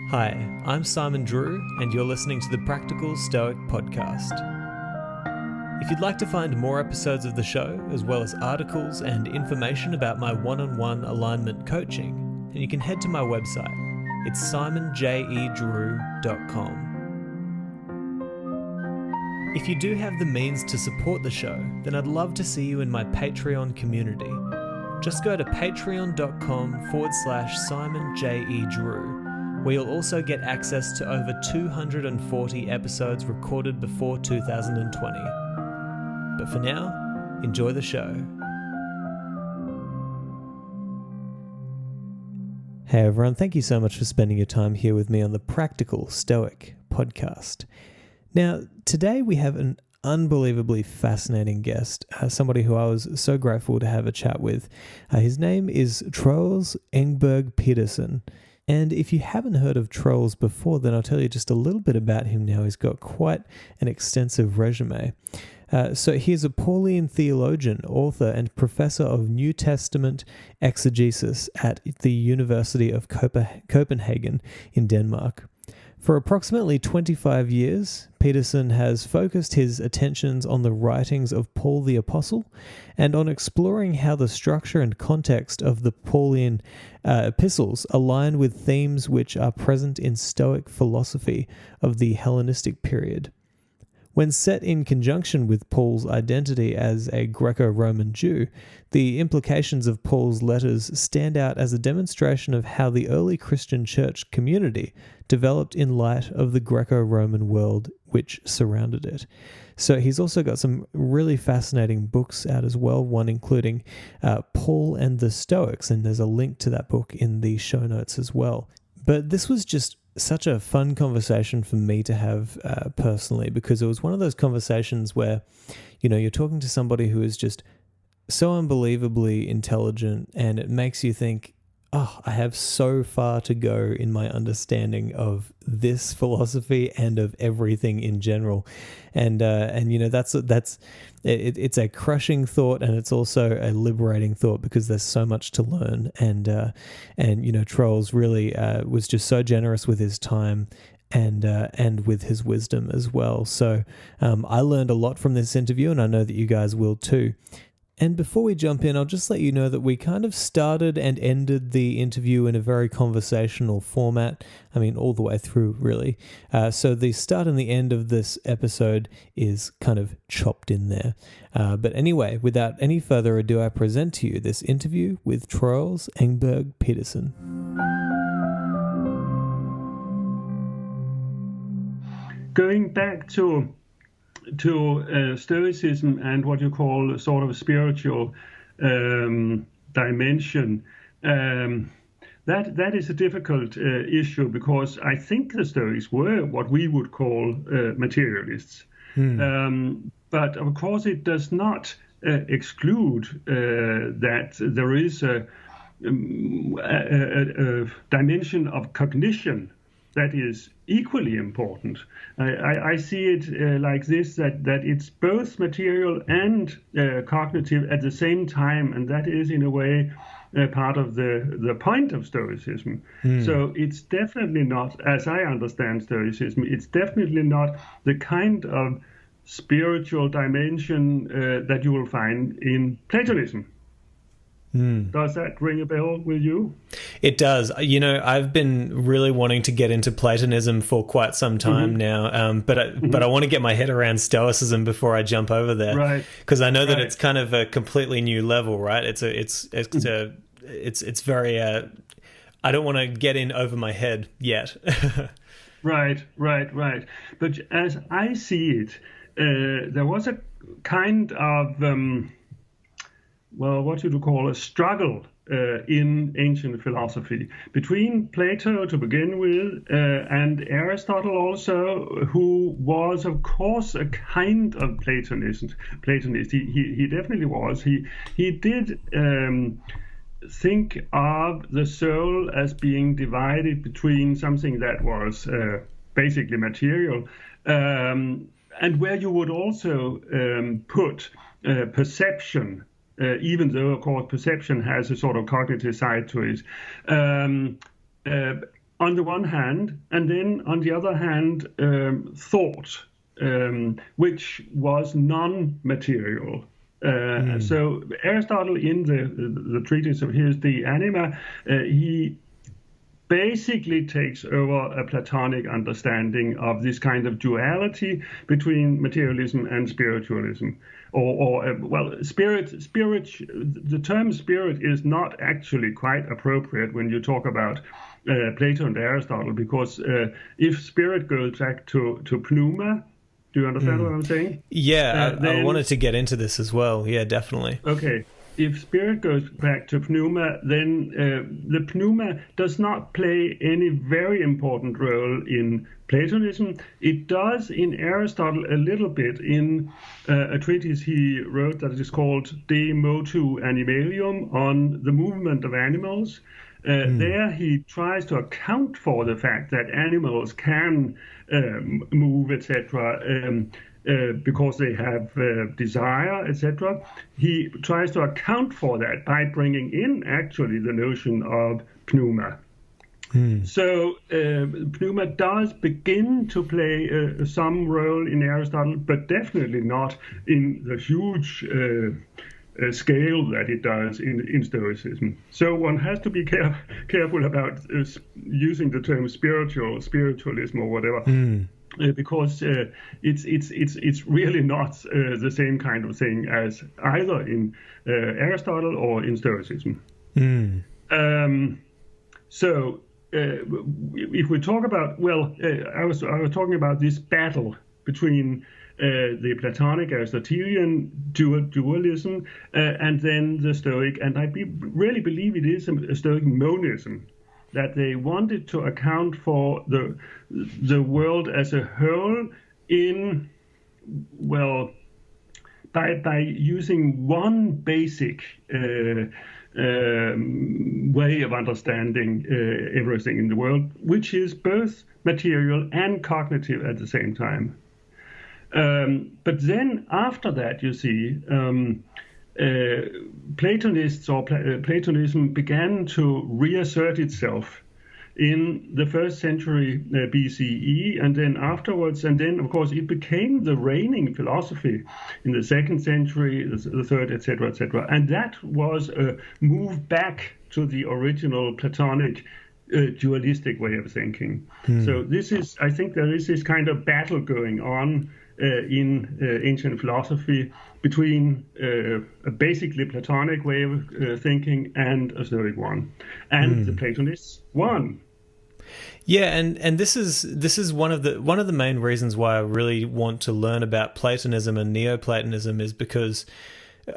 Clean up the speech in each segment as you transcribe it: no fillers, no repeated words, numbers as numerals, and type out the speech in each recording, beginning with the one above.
Hi, I'm Simon Drew, and you're listening to the Practical Stoic Podcast. If you'd like to find more episodes of the show, as well as articles and information about my one-on-one alignment coaching, then you can head to my website. It's simonjedrew.com. If you do have the means to support the show, then I'd love to see you in my Patreon community. Just go to patreon.com/SimonJEDrew, where you'll also get access to over 240 episodes recorded before 2020. But for now, enjoy the show. Hey everyone, thank you so much for spending your time here with me on the Practical Stoic Podcast. Now, today we have an unbelievably fascinating guest, somebody who I was so grateful to have a chat with. His name is Troels Engberg Pedersen. And if you haven't heard of Troels before, then I'll tell you just a little bit about him now. He's got quite an extensive resume. So he's a Pauline theologian, author, and professor of New Testament exegesis at the University of Copenhagen in Denmark. For approximately 25 years, Pedersen has focused his attentions on the writings of Paul the Apostle and on exploring how the structure and context of the Pauline epistles align with themes which are present in Stoic philosophy of the Hellenistic period. When set in conjunction with Paul's identity as a Greco-Roman Jew, the implications of Paul's letters stand out as a demonstration of how the early Christian church community developed in light of the Greco-Roman world which surrounded it. So he's also got some really fascinating books out as well, one including Paul and the Stoics, and there's a link to that book in the show notes as well. But this was just such a fun conversation for me to have personally, because it was one of those conversations where, you know, you're talking to somebody who is just so unbelievably intelligent, and it makes you think, oh, I have so far to go in my understanding of this philosophy and of everything in general. And you know, that's it's a crushing thought, and it's also a liberating thought, because there's so much to learn. And you know, Troels really was just so generous with his time and with his wisdom as well. So I learned a lot from this interview, and I know that you guys will too. And before we jump in, I'll just let you know that we kind of started and ended the interview in a very conversational format. I mean, all the way through, really. So the start and the end of this episode is kind of chopped in there. But anyway, without any further ado, I present to you this interview with Troels Engberg Pedersen. Going back to Stoicism and what you call a sort of spiritual dimension, that is a difficult issue, because I think the Stoics were what we would call materialists. But of course it does not exclude that there is a dimension of cognition that is equally important. I see it like this, that it's both material and cognitive at the same time, and that is in a way part of the point of Stoicism. So it's definitely not, as I understand Stoicism, it's definitely not the kind of spiritual dimension that you will find in Platonism. Does that ring a bell with you? It does. You know, I've been really wanting to get into Platonism for quite some time now, but I want to get my head around Stoicism before I jump over there, right? Because I know that it's kind of a completely new level, right? It's very. I don't want to get in over my head yet. Right. But as I see it, there was a kind of what you would call a struggle in ancient philosophy between Plato to begin with and Aristotle also, who was of course a kind of Platonist. He definitely was. He did think of the soul as being divided between something that was basically material, and where you would also put perception, even though, of course, perception has a sort of cognitive side to it. on the one hand, and then on the other hand, thought, which was non-material. So Aristotle, in the treatise of his De Anima, he basically takes over a Platonic understanding of this kind of duality between materialism and spiritualism. Spirit. The term spirit is not actually quite appropriate when you talk about Plato and Aristotle, because if spirit goes back to Pluma, do you understand what I'm saying? Yeah, I wanted to get into this as well. Yeah, definitely. Okay. If spirit goes back to Pneuma, then the Pneuma does not play any very important role in Platonism. It does in Aristotle a little bit in a treatise he wrote that is called De Motu Animalium, on the movement of animals. There he tries to account for the fact that animals can move, etc., because they have desire, etc. He tries to account for that by bringing in actually the notion of pneuma. So pneuma does begin to play some role in Aristotle, but definitely not in the huge scale that it does in Stoicism. So one has to be careful about using the term spiritualism or whatever. Because it's really not the same kind of thing as either in Aristotle or in Stoicism. So if we talk about, I was talking about this battle between the Platonic Aristotelian dualism and then the Stoic, and I really believe it is a Stoic monism, that they wanted to account for the world as a whole by using one basic way of understanding everything in the world, which is both material and cognitive at the same time. But then after that, you see, Platonists or Platonism began to reassert itself in the 1st century BCE, and then afterwards, and then of course it became the reigning philosophy in the 2nd century, the 3rd, etc., etc. And that was a move back to the original Platonic dualistic way of thinking. So I think there is this kind of battle going on in ancient philosophy between a basically Platonic way of thinking and a Stoic one, and the Platonists won. Yeah, and this is one of the main reasons why I really want to learn about Platonism and Neoplatonism, is because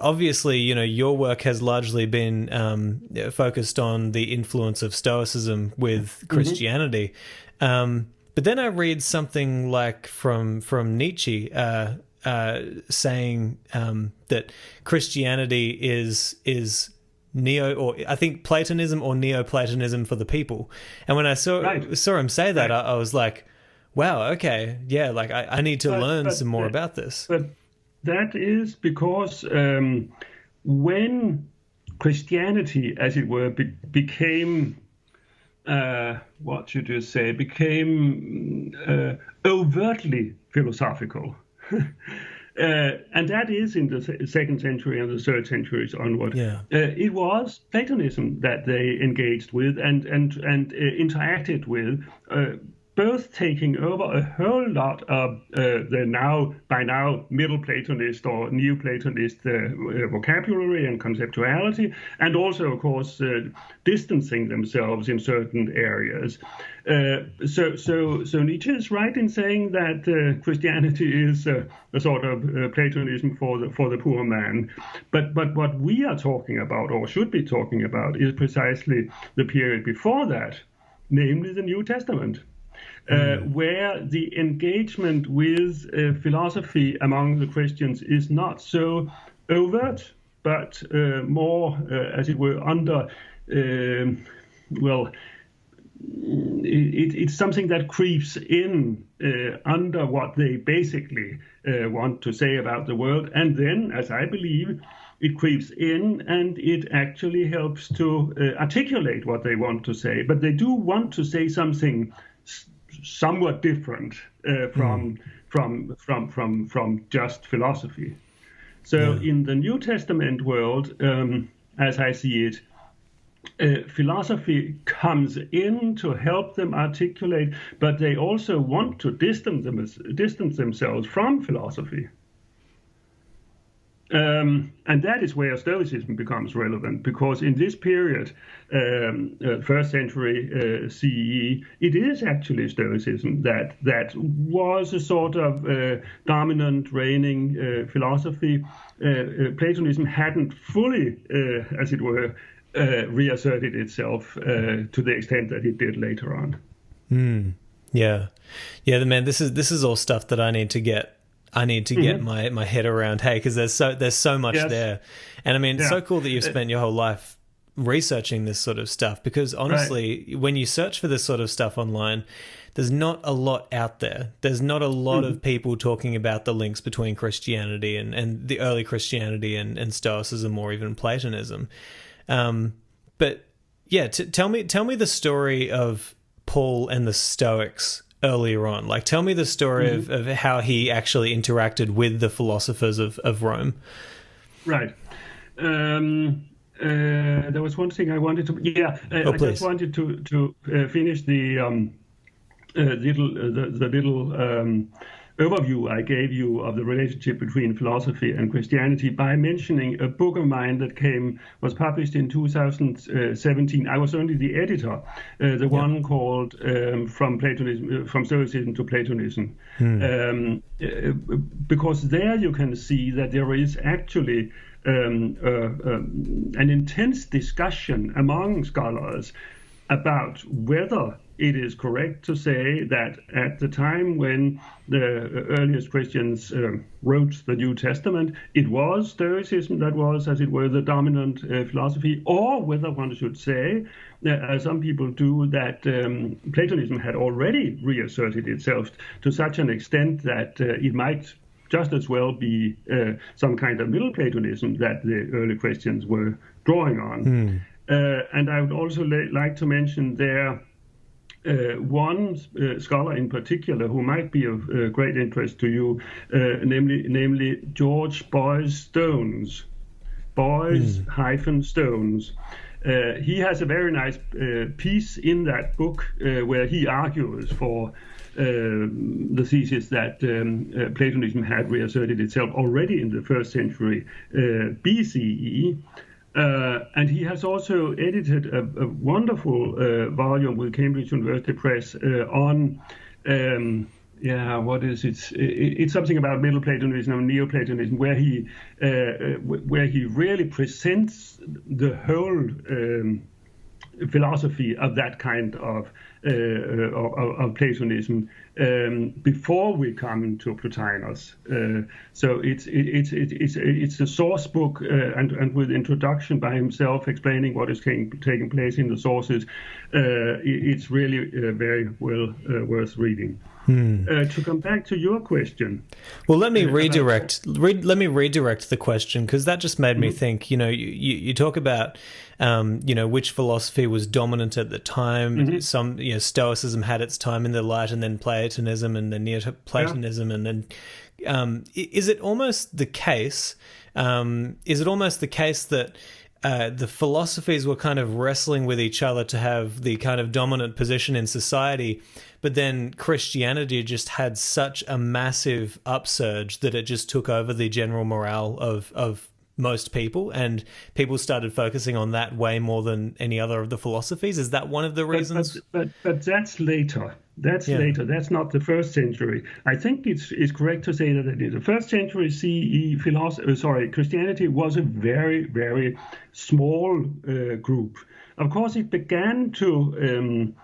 obviously, your work has largely been focused on the influence of Stoicism with Christianity. But then I read something like from Nietzsche saying that Christianity is I think Platonism or Neoplatonism for the people. And when I saw him say that, I was like, wow, okay, yeah, like I need to learn some more about this. But that is because when Christianity, as it were, became overtly philosophical. And that is in the 2nd century and the 3rd centuries onward. It was Platonism that they engaged with and interacted with, both taking over a whole lot of the by now Middle Platonist or Neoplatonist vocabulary and conceptuality, and also, of course, distancing themselves in certain areas. So Nietzsche is right in saying that Christianity is a sort of Platonism for the poor man. But what we are talking about, or should be talking about, is precisely the period before that, namely the New Testament. Where the engagement with philosophy among the Christians is not so overt, but more, as it were, under, it's something that creeps in under what they basically want to say about the world. And then, as I believe, it creeps in and it actually helps to articulate what they want to say. But they do want to say something somewhat different from just philosophy. So in the New Testament world, as I see it, philosophy comes in to help them articulate, but they also want to distance themselves from philosophy. And that is where Stoicism becomes relevant, because in this period, first century CE, it is actually Stoicism that was a sort of dominant, reigning philosophy. Platonism hadn't fully, as it were, reasserted itself to the extent that it did later on. Yeah, man. This is all stuff that I need to get my head around. Hey, because there's so much there, and I mean, it's so cool that you've spent your whole life researching this sort of stuff. Because honestly, when you search for this sort of stuff online, there's not a lot out there. There's not a lot of people talking about the links between Christianity and the early Christianity and Stoicism or even Platonism. But yeah, tell me the story of Paul and the Stoics earlier on. Like, tell me the story of how he actually interacted with the philosophers of Rome. Right. There was one thing I wanted to. I just wanted to finish the little overview I gave you of the relationship between philosophy and Christianity by mentioning a book of mine that was published in 2017. I was only the editor, one called From Stoicism to Platonism, because there you can see that there is actually an intense discussion among scholars about whether it is correct to say that at the time when the earliest Christians wrote the New Testament, it was Stoicism that was, as it were, the dominant philosophy, or whether one should say, as some people do, that Platonism had already reasserted itself to such an extent that it might just as well be some kind of Middle Platonism that the early Christians were drawing on. And I would also like to mention there one scholar in particular who might be of great interest to you, namely George Boyes Stones. Boyes-Stones. He has a very nice piece in that book where he argues for the thesis that Platonism had reasserted itself already in the first century BCE. And he has also edited a wonderful volume with Cambridge University Press on, what is it? It's something about Middle Platonism and Neoplatonism, where he really presents the whole philosophy of that kind of Platonism before we come to Plotinus. So it's a source book and with introduction by himself explaining what is taking place in the sources. It's really very well worth reading. To come back to your question. Well, let me redirect the question, because that just made me think. You talk about which philosophy was dominant at the time. Some Stoicism had its time in the light, and then Platonism, and then Neoplatonism, and then is it almost the case? That the philosophies were kind of wrestling with each other to have the kind of dominant position in society, but then Christianity just had such a massive upsurge that it just took over the general morale of most people, and people started focusing on that way more than any other of the philosophies. Is that one of the reasons? But that's later. That's later. That's not the first century. I think it's correct to say that in the first century CE, Christianity was a very, very small group. Of course, it began to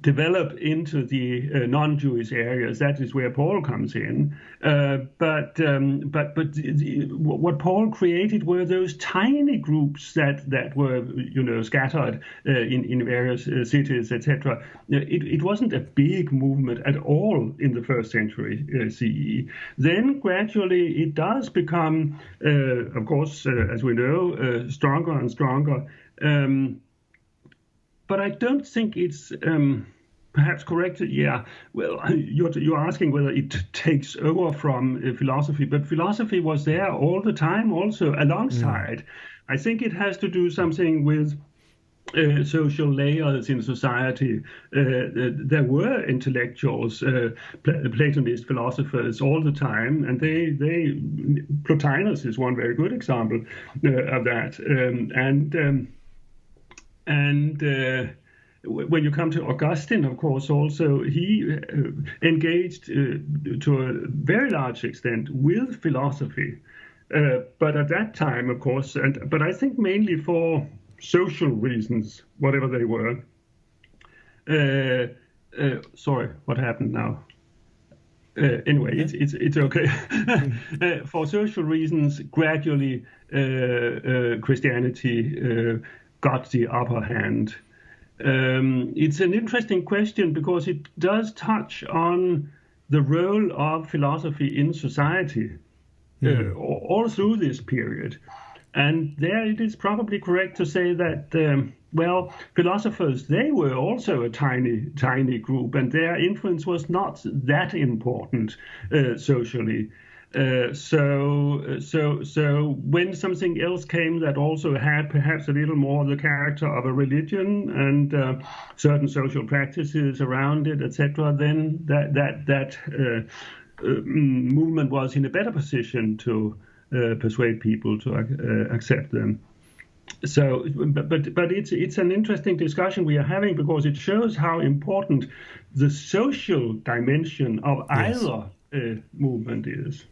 develop into the non-Jewish areas. That is where Paul comes in. But what Paul created were those tiny groups that were, scattered in various cities, etc. It wasn't a big movement at all in the first century CE. Then gradually it does become, of course, as we know, stronger and stronger. But I don't think it's perhaps correct. Yeah, well, you're asking whether it takes over from philosophy, but philosophy was there all the time also alongside. I think it has to do something with social layers in society. There were intellectuals, Platonist philosophers all the time, and Plotinus is one very good example of that. When you come to Augustine, of course, also he engaged to a very large extent with philosophy, but at that time, of course, but I think mainly for social reasons, whatever they were. Sorry, what happened now? Anyway, it's okay. For social reasons, gradually Christianity got the upper hand. It's an interesting question because it does touch on the role of philosophy in society all through this period. And there it is probably correct to say that, philosophers, they were also a tiny group, and their influence was not that important socially. So when something else came that also had perhaps a little more the character of a religion and certain social practices around it, etc., then that movement was in a better position to persuade people to accept them. So, but it's an interesting discussion we are having because it shows how important the social dimension of either movement is.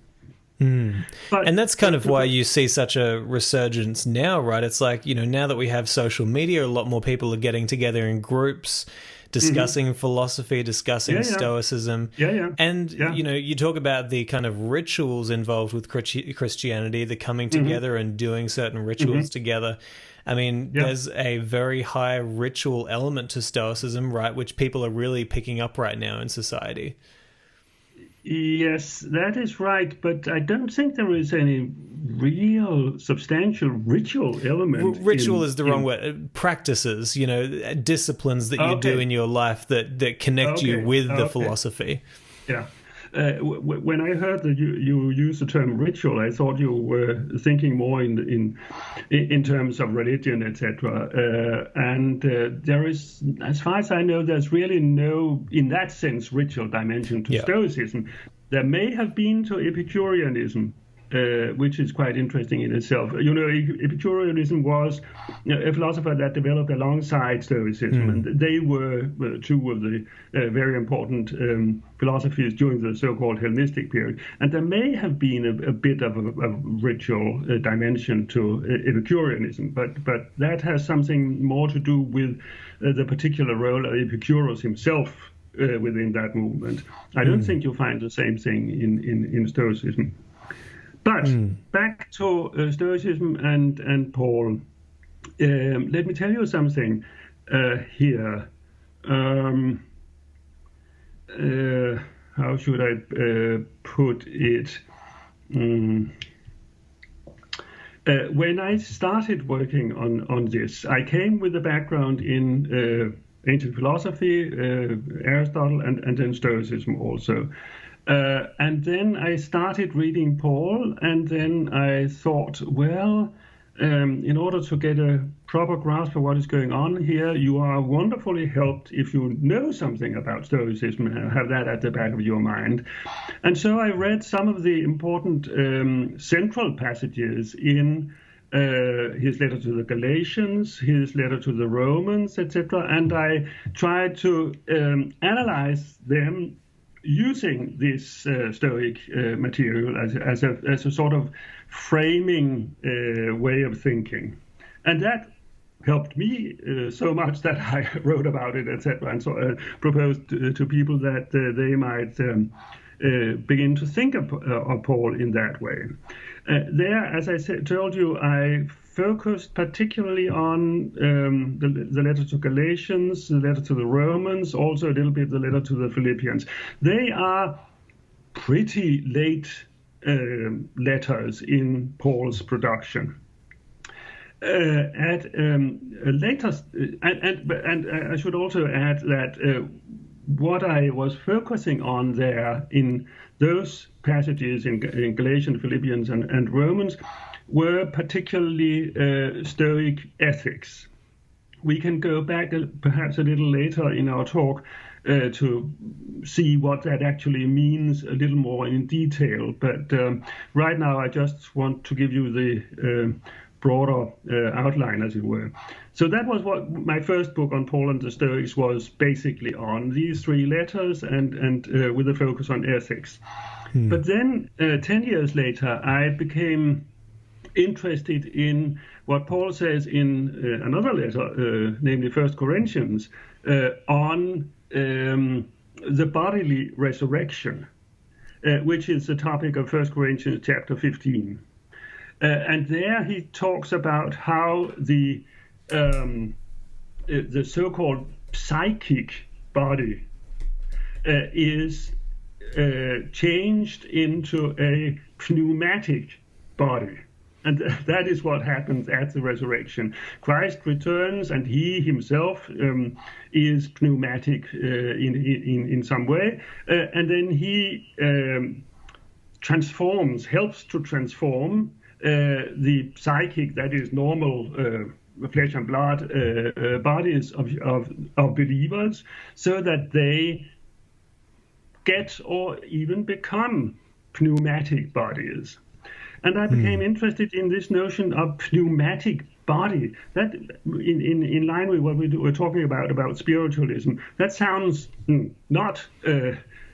But, and that's kind of why you see such a resurgence now, right? It's like, now that we have social media, a lot more people are getting together in groups, discussing philosophy, discussing Stoicism. And, you talk about the kind of rituals involved with Christianity, the coming together and doing certain rituals together. I mean, there's a very high ritual element to Stoicism, right, which people are really picking up right now in society. Yes, that is right, but I don't think there is any real substantial ritual element. Ritual is the wrong word. Practices, disciplines that you do in your life that connect you with the philosophy. Yeah. When I heard that you use the term ritual, I thought you were thinking more in terms of religion, etc. And there is, as far as I know, there's really no, in that sense, ritual dimension to Stoicism. There may have been to Epicureanism, which is quite interesting in itself. Epicureanism was a philosopher that developed alongside Stoicism, and they were two of the very important philosophies during the so-called Hellenistic period. And there may have been a bit of a ritual dimension to Epicureanism, but that has something more to do with the particular role of Epicurus himself within that movement. I don't think you'll find the same thing in Stoicism. But back to Stoicism and Paul. Let me tell you something here. How should I put it? When I started working on this, I came with a background in ancient philosophy, Aristotle, and then Stoicism also. And then I started reading Paul, and then I thought, in order to get a proper grasp of what is going on here, you are wonderfully helped if you know something about Stoicism and have that at the back of your mind. And so I read some of the important central passages in his letter to the Galatians, his letter to the Romans, etc. And I tried to analyze them using this Stoic material as a sort of framing way of thinking. And that helped me so much that I wrote about it, etc., and so proposed to people that they might begin to think of Paul in that way. There, as I told you, I focused particularly on the letter to Galatians, the letter to the Romans, also a little bit the letter to the Philippians. They are pretty late letters in Paul's production. At later, and I should also add that what I was focusing on there in those passages in Galatians, Philippians, and Romans were particularly Stoic ethics. We can go back perhaps a little later in our talk to see what that actually means a little more in detail. But right now I just want to give you the broader outline, as it were. So that was what my first book on Paul and the Stoics was basically on, these three letters and with a focus on ethics. But then 10 years later, I became interested in what Paul says in another letter, namely 1 Corinthians, on the bodily resurrection, which is the topic of 1 Corinthians chapter 15. And there he talks about how the so-called psychic body is changed into a pneumatic body. And that is what happens at the resurrection. Christ returns, and he himself is pneumatic in some way, and then he helps to transform the psychic, that is normal flesh and blood bodies of believers, so that they get or even become pneumatic bodies. And I became interested in this notion of pneumatic body. That, in line with what we were talking about spiritualism, that sounds not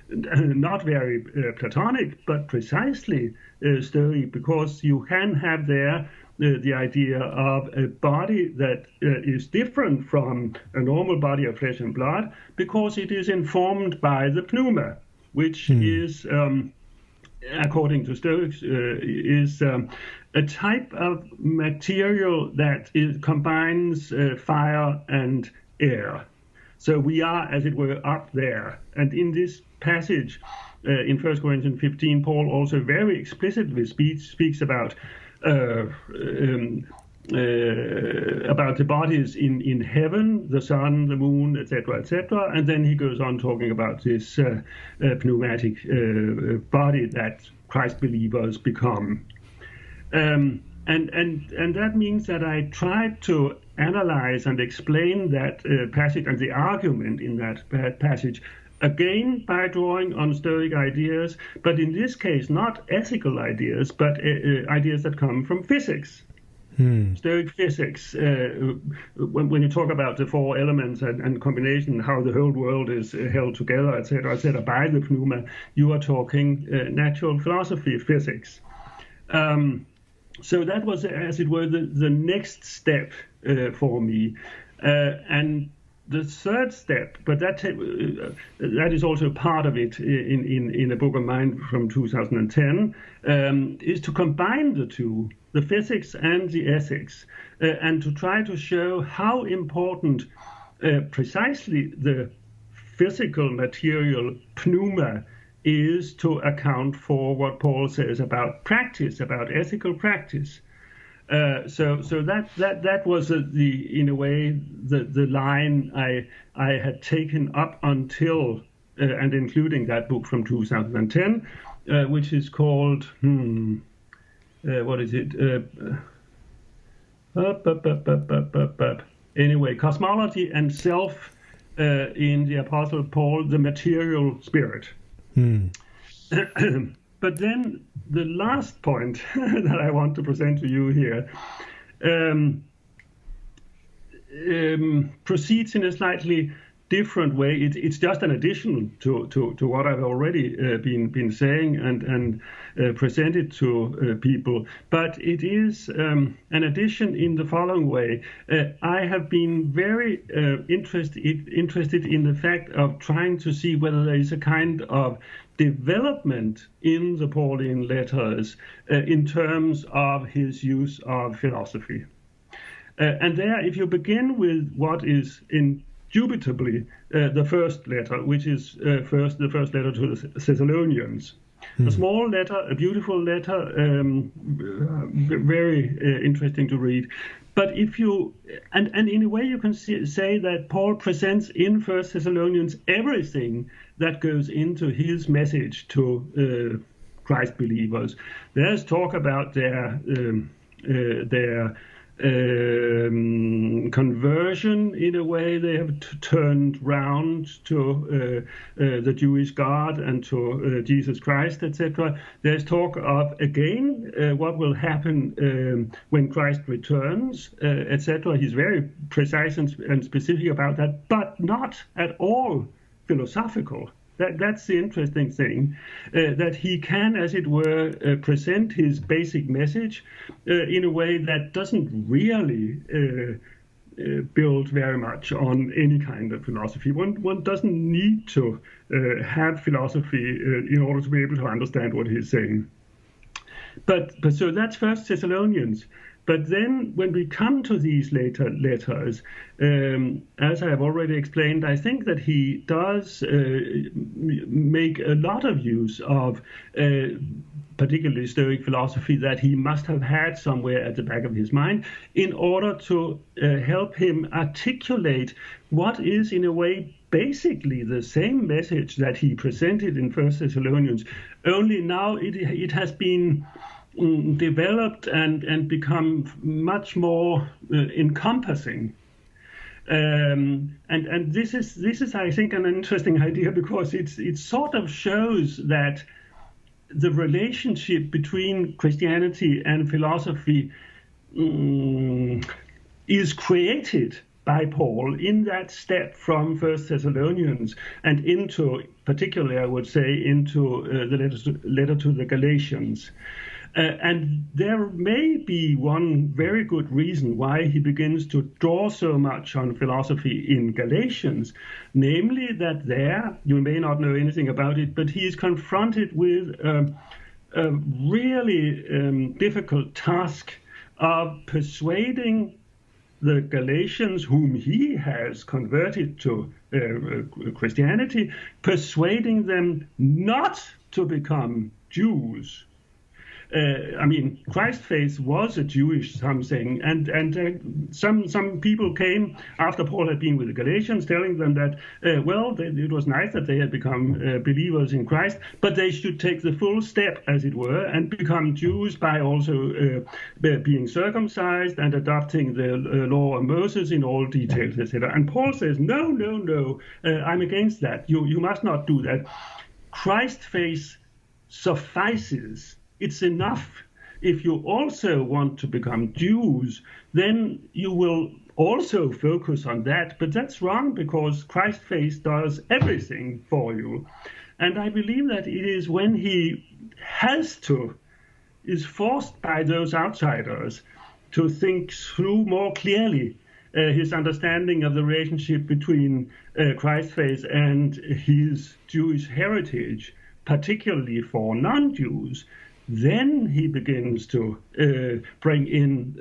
very Platonic, but precisely Stoic, because you can have there the idea of a body that is different from a normal body of flesh and blood, because it is informed by the pneuma, which is, according to Stoics, is a type of material that combines fire and air. So we are, as it were, up there. And in this passage in 1 Corinthians 15, Paul also very explicitly speaks about the bodies in heaven, the sun, the moon, etc., etc. And then he goes on talking about this pneumatic body that Christ believers become. And that means that I tried to analyze and explain that passage and the argument in that passage, again by drawing on Stoic ideas, but in this case not ethical ideas, but ideas that come from physics. Stoic physics, when you talk about the four elements and combination, how the whole world is held together, etc., by the pneuma, you are talking natural philosophy, physics. So that was, as it were, the next step for me. And the third step, but that is also part of it in a book of mine from 2010, is to combine the two, the physics and the ethics, and to try to show how important precisely the physical material pneuma is to account for what Paul says about practice, about ethical practice. So that was in a way the line I had taken up until and including that book from 2010, which is called what is it? Anyway, Cosmology and Self in the Apostle Paul, the Material Spirit. But then the last point that I want to present to you here proceeds in a slightly different way. It's just an addition to what I've already been saying and presented to people. But it is an addition in the following way. I have been very interested in the fact of trying to see whether there is a kind of development in the Pauline letters in terms of his use of philosophy. And there, if you begin with what is indubitably the first letter, which is the first letter to the Thessalonians. A small letter, a beautiful letter, very interesting to read. But if you, and in a way you can say that Paul presents in 1 Thessalonians everything that goes into his message to Christ believers. There's talk about their conversion. In a way, they have turned round to the Jewish God and to Jesus Christ, etc. There's talk of, again, what will happen when Christ returns, etc. He's very precise and specific about that, but not at all philosophical. That's the interesting thing, that he can, as it were, present his basic message in a way that doesn't really build very much on any kind of philosophy. One doesn't need to have philosophy in order to be able to understand what he's saying. But so that's 1 Thessalonians. But then when we come to these later letters, as I have already explained, I think that he does make a lot of use of particularly Stoic philosophy that he must have had somewhere at the back of his mind in order to help him articulate what is, in a way, basically the same message that he presented in 1 Thessalonians, only now it has been developed and become much more encompassing. And this is I think an interesting idea, because it sort of shows that the relationship between Christianity and philosophy is created by Paul in that step from 1 Thessalonians and into, particularly I would say, into the letter to the Galatians. And there may be one very good reason why he begins to draw so much on philosophy in Galatians, namely that there, you may not know anything about it, but he is confronted with a really difficult task of persuading the Galatians, whom he has converted to Christianity, persuading them not to become Jews. Christ's faith was a Jewish something, and some people came after Paul had been with the Galatians, telling them that, it was nice that they had become believers in Christ, but they should take the full step, as it were, and become Jews by also being circumcised and adopting the law of Moses in all details, etc. And Paul says, no, I'm against that. You must not do that. Christ's faith suffices. It's enough. If you also want to become Jews, then you will also focus on that. But that's wrong, because Christ's faith does everything for you. And I believe that it is when he is forced by those outsiders to think through more clearly his understanding of the relationship between Christ's faith and his Jewish heritage, particularly for non-Jews. Then he begins to bring in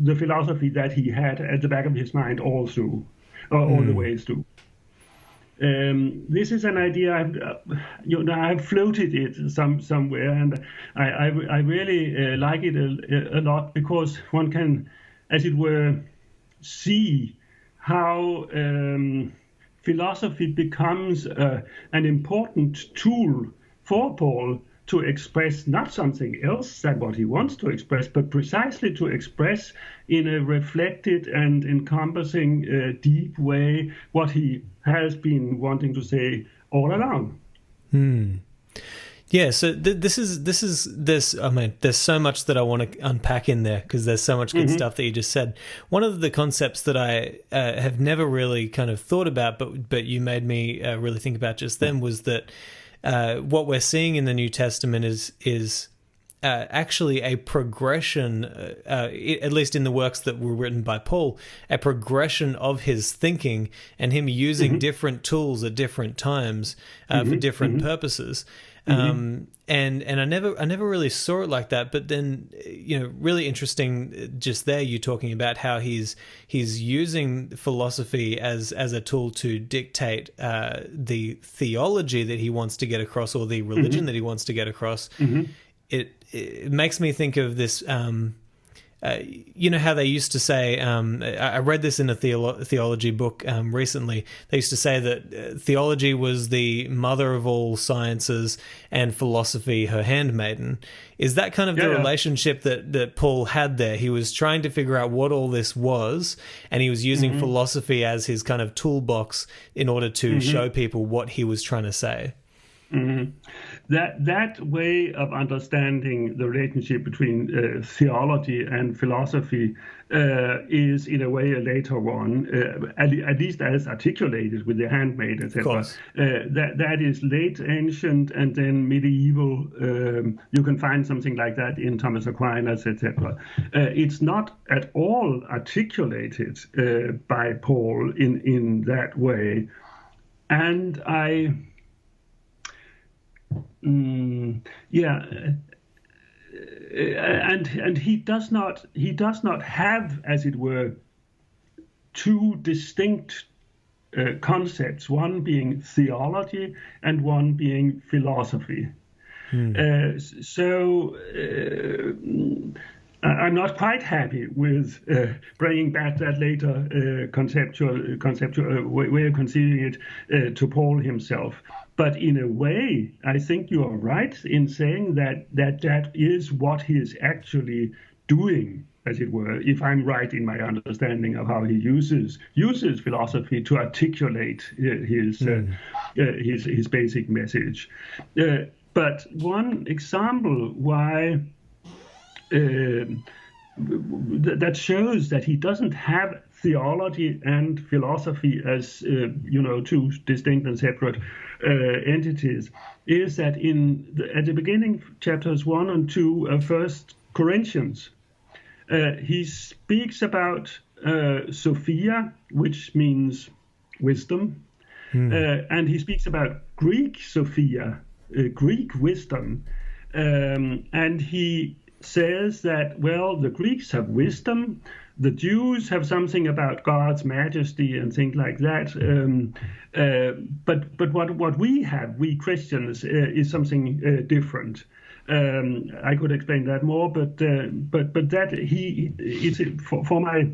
the philosophy that he had at the back of his mind all the way through. This is an idea I've floated it somewhere, and I really like it a lot, because one can, as it were, see how philosophy becomes an important tool for Paul to express not something else than what he wants to express, but precisely to express in a reflected and encompassing, deep way what he has been wanting to say all along. Yeah, so there's so much that I want to unpack in there, because there's so much good stuff that you just said. One of the concepts that I have never really kind of thought about, but you made me really think about just then, was that what we're seeing in the New Testament is actually a progression, at least in the works that were written by Paul, a progression of his thinking and him using different tools at different times for different purposes. And I never really saw it like that. But then, really interesting just there, you talking about how he's using philosophy as a tool to dictate the theology that he wants to get across, or the religion that he wants to get across. It makes me think of this. How they used to say, I read this in a theology book recently. They used to say that theology was the mother of all sciences and philosophy her handmaiden. Is that kind of the relationship that Paul had there? He was trying to figure out what all this was, and he was using philosophy as his kind of toolbox in order to show people what he was trying to say. That way of understanding the relationship between theology and philosophy is in a way a later one, at least as articulated with the handmaid, etc. That is late ancient and then medieval. You can find something like that in Thomas Aquinas, etc. It's not at all articulated by Paul in that way, and and he does not have, as it were, two distinct concepts, one being theology and one being philosophy. So I'm not quite happy with bringing back that later conceptual way of conceiving it to Paul himself. But in a way, I think you are right in saying that is what he is actually doing, as it were, if I'm right in my understanding of how he uses philosophy to articulate his basic message. But one example why that shows that he doesn't have theology and philosophy as two distinct and separate entities is that at the beginning, chapters 1 and 2 of 1 Corinthians, he speaks about Sophia, which means wisdom, and he speaks about Greek Sophia, Greek wisdom, and he says that, well, the Greeks have wisdom, the Jews have something about God's majesty and things like that. But what we have, we Christians, is something different. I could explain that more, but that it's for my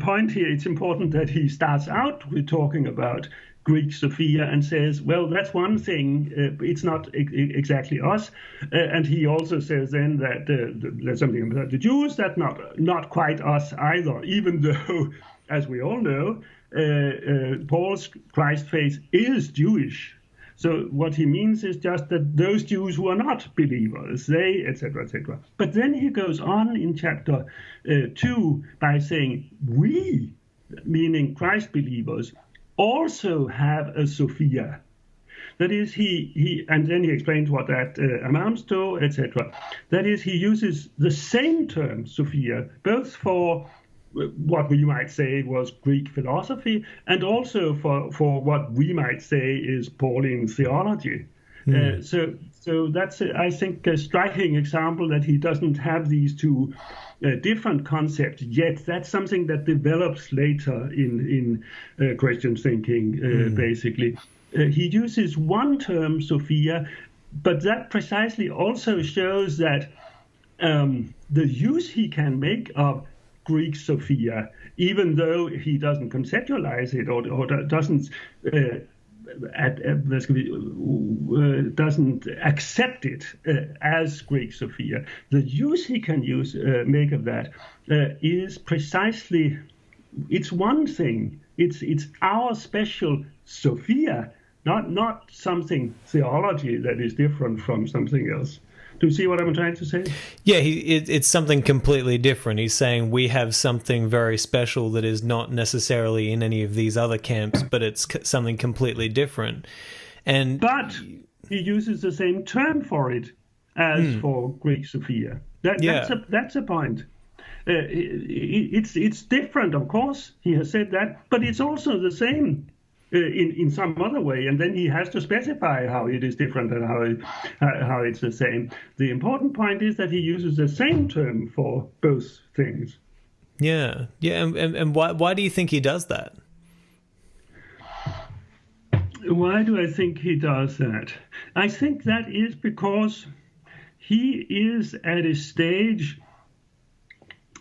point here. It's important that he starts out with talking about Greek Sophia and says, well, that's one thing. It's not exactly us. And he also says then that there's something about the Jews that's not quite us either, even though, as we all know, Paul's Christ faith is Jewish. So what he means is just that those Jews who are not believers, they, etc., etc. But then he goes on in chapter 2 by saying, we, meaning Christ believers, also have a Sophia. That is, he and then he explains what that amounts to, etc. That is, he uses the same term, Sophia, both for what we might say was Greek philosophy, and also for what we might say is Pauline theology. So that's, I think, a striking example that he doesn't have these two different concepts yet. That's something that develops later in Christian thinking, basically. He uses one term, Sophia, but that precisely also shows that the use he can make of Greek Sophia, even though he doesn't conceptualize it or doesn't doesn't accept it as Greek Sophia, the use he can make of that is precisely, it's one thing. It's our special Sophia not something theology that is different from something else. Do you see what I'm trying to say? Yeah, it's something completely different. He's saying we have something very special that is not necessarily in any of these other camps, but it's something completely different. But he uses the same term for it as for Greek Sophia. That's a point. It's different, of course. He has said that, but it's also the same in some other way, and then he has to specify how it is different and how it's the same. The important point is that he uses the same term for both things. Yeah, and why do you think he does that? Why do I think he does that? I think that is because he is at a stage.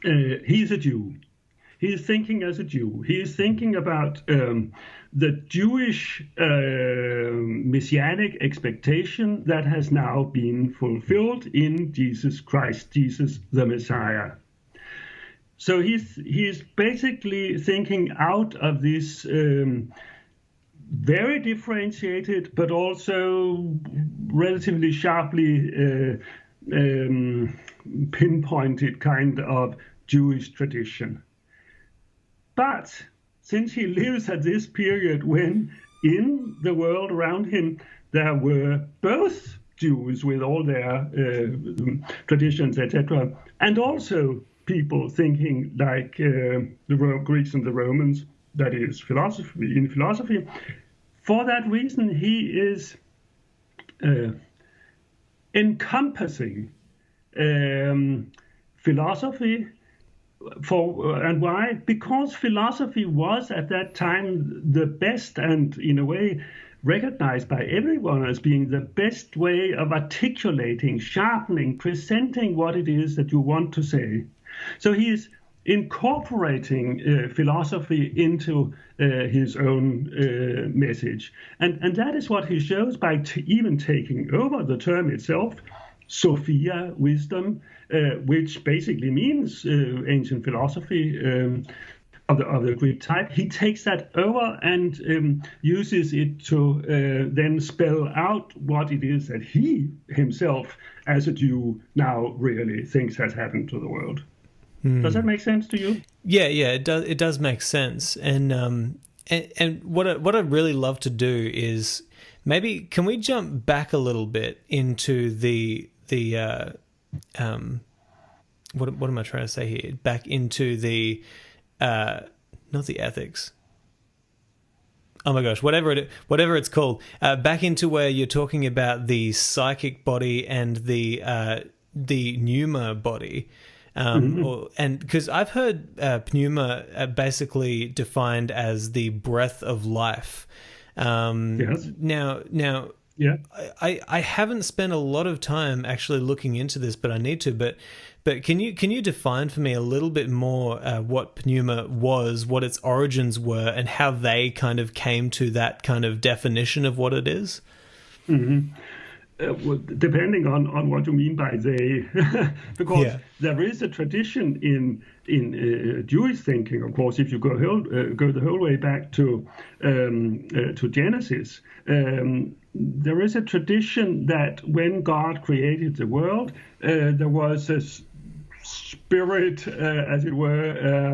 He's a Jew. He is thinking as a Jew. He is thinking about the Jewish messianic expectation that has now been fulfilled in Jesus Christ, Jesus the Messiah. So he's basically thinking out of this very differentiated, but also relatively sharply pinpointed kind of Jewish tradition. But since he lives at this period when in the world around him there were both Jews with all their traditions, etc., and also people thinking like the Greeks and the Romans, that is philosophy. For that reason, he is encompassing philosophy. And why? Because philosophy was at that time the best, and in a way recognized by everyone as being the best way of articulating, sharpening, presenting what it is that you want to say. So he is incorporating philosophy into his own message. And that is what he shows by even taking over the term itself, Sophia, wisdom, which basically means ancient philosophy of the Greek type. He takes that over and uses it to then spell out what it is that he himself, as a Jew, now really thinks has happened to the world. Does that make sense to you? Yeah, it does. It does make sense. And what I'd really love to do is maybe can we jump back a little bit into the what am I trying to say here? Back into the not the ethics. Oh my gosh, whatever it's called. Back into where you're talking about the psychic body and the pneuma body. And because I've heard pneuma basically defined as the breath of life. Yes. Now, yeah. I haven't spent a lot of time actually looking into this, but I need to. But can you define for me a little bit more what pneuma was, what its origins were, and how they kind of came to that kind of definition of what it is? Mm-hmm. Well, depending on what you mean by they, because there is a tradition in Jewish thinking, of course. If you go the whole way back to Genesis, there is a tradition that when God created the world, there was a spirit, as it were.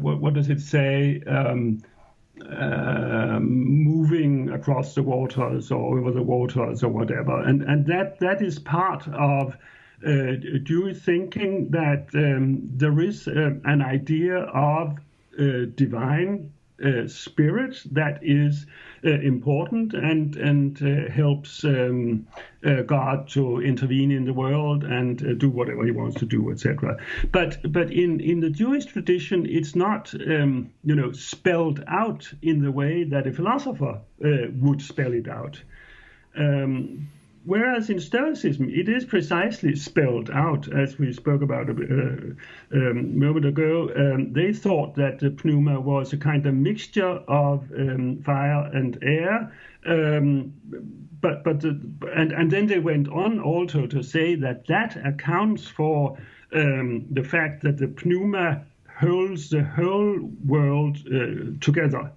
What does it say? Moving across the waters or over the waters or whatever, and that is part of Jewish thinking, that there is an idea of divine spirit that is important and helps God to intervene in the world and do whatever he wants to do, etc. But in the Jewish tradition, it's not spelled out in the way that a philosopher would spell it out. Whereas in Stoicism, it is precisely spelled out, as we spoke about a moment ago. They thought that the pneuma was a kind of mixture of fire and air, and then they went on also to say that accounts for the fact that the pneuma holds the whole world together.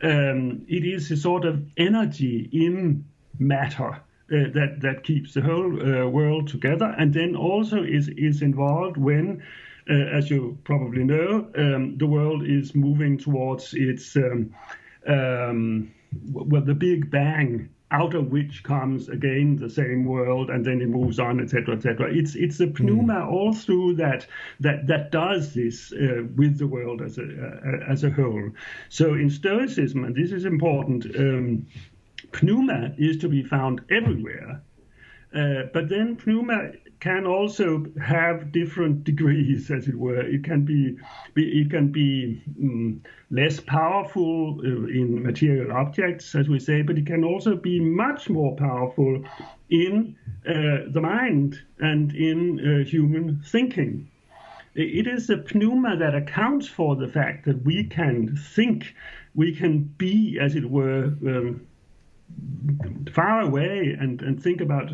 it is a sort of energy in matter that keeps the whole world together, and then also is involved when, as you probably know, the world is moving towards its the Big Bang, out of which comes again the same world, and then it moves on, etc., etc. It's the pneuma all through that does this with the world as a whole. So in Stoicism, and this is important, pneuma is to be found everywhere, but then pneuma can also have different degrees, as it were. It can be less powerful in material objects, as we say, but it can also be much more powerful in the mind and in human thinking. It is the pneuma that accounts for the fact that we can think, we can be, as it were, far away and think about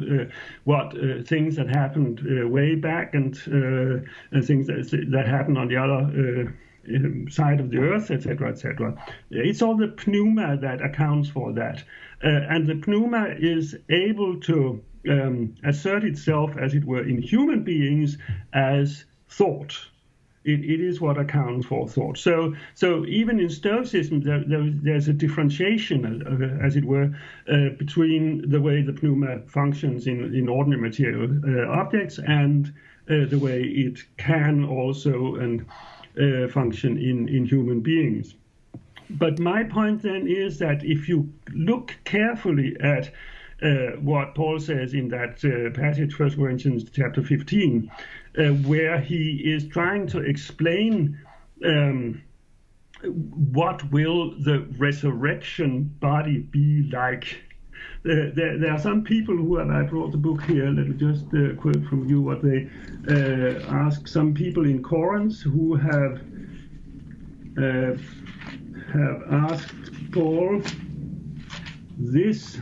what things that happened way back and things that happened on the other side of the earth, etc., etc. It's all the pneuma that accounts for that, and the pneuma is able to assert itself, as it were, in human beings as thought. It is what accounts for thought. So even in Stoicism, there's a differentiation, as it were, between the way the pneuma functions in ordinary material objects and the way it can also function in human beings. But my point then is that if you look carefully at what Paul says in that passage, 1 Corinthians chapter 15, where he is trying to explain what will the resurrection body be like. There are some people who have, I brought the book here, let me just quote from you what they ask. Some people in Corinth who have asked Paul this.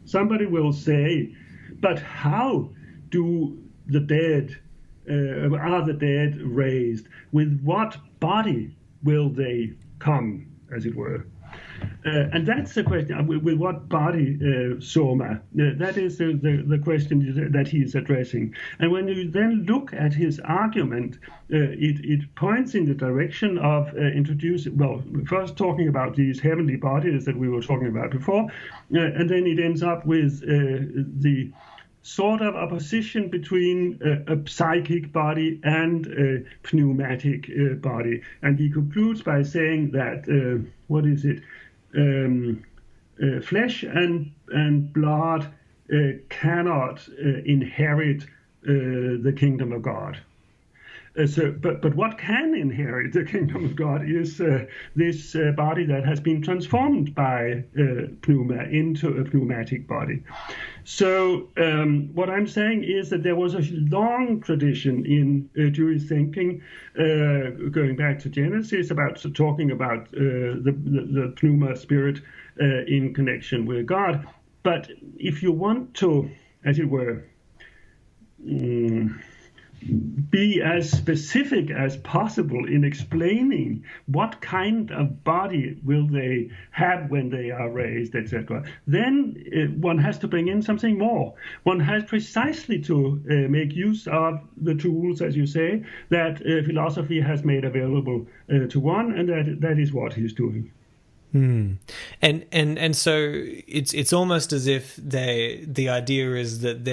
Somebody will say, but how do the dead, are the dead raised? With what body will they come, as it were? And that's the question, with what body, soma? That is the question that he is addressing. And when you then look at his argument, it points in the direction of first talking about these heavenly bodies that we were talking about before, and then it ends up with the sort of opposition between a psychic body and a pneumatic body. And he concludes by saying that, flesh and blood cannot inherit the kingdom of God. But what can inherit the kingdom of God is this body that has been transformed by pneuma into a pneumatic body. So what I'm saying is that there was a long tradition in Jewish thinking, going back to Genesis, about talking about the pneuma spirit in connection with God. But if you want to, as it were, be as specific as possible in explaining what kind of body will they have when they are raised, etc., then one has to bring in something more. One has precisely to make use of the tools, as you say, that philosophy has made available to one, and that is what he's doing. And so it's almost as if the idea is that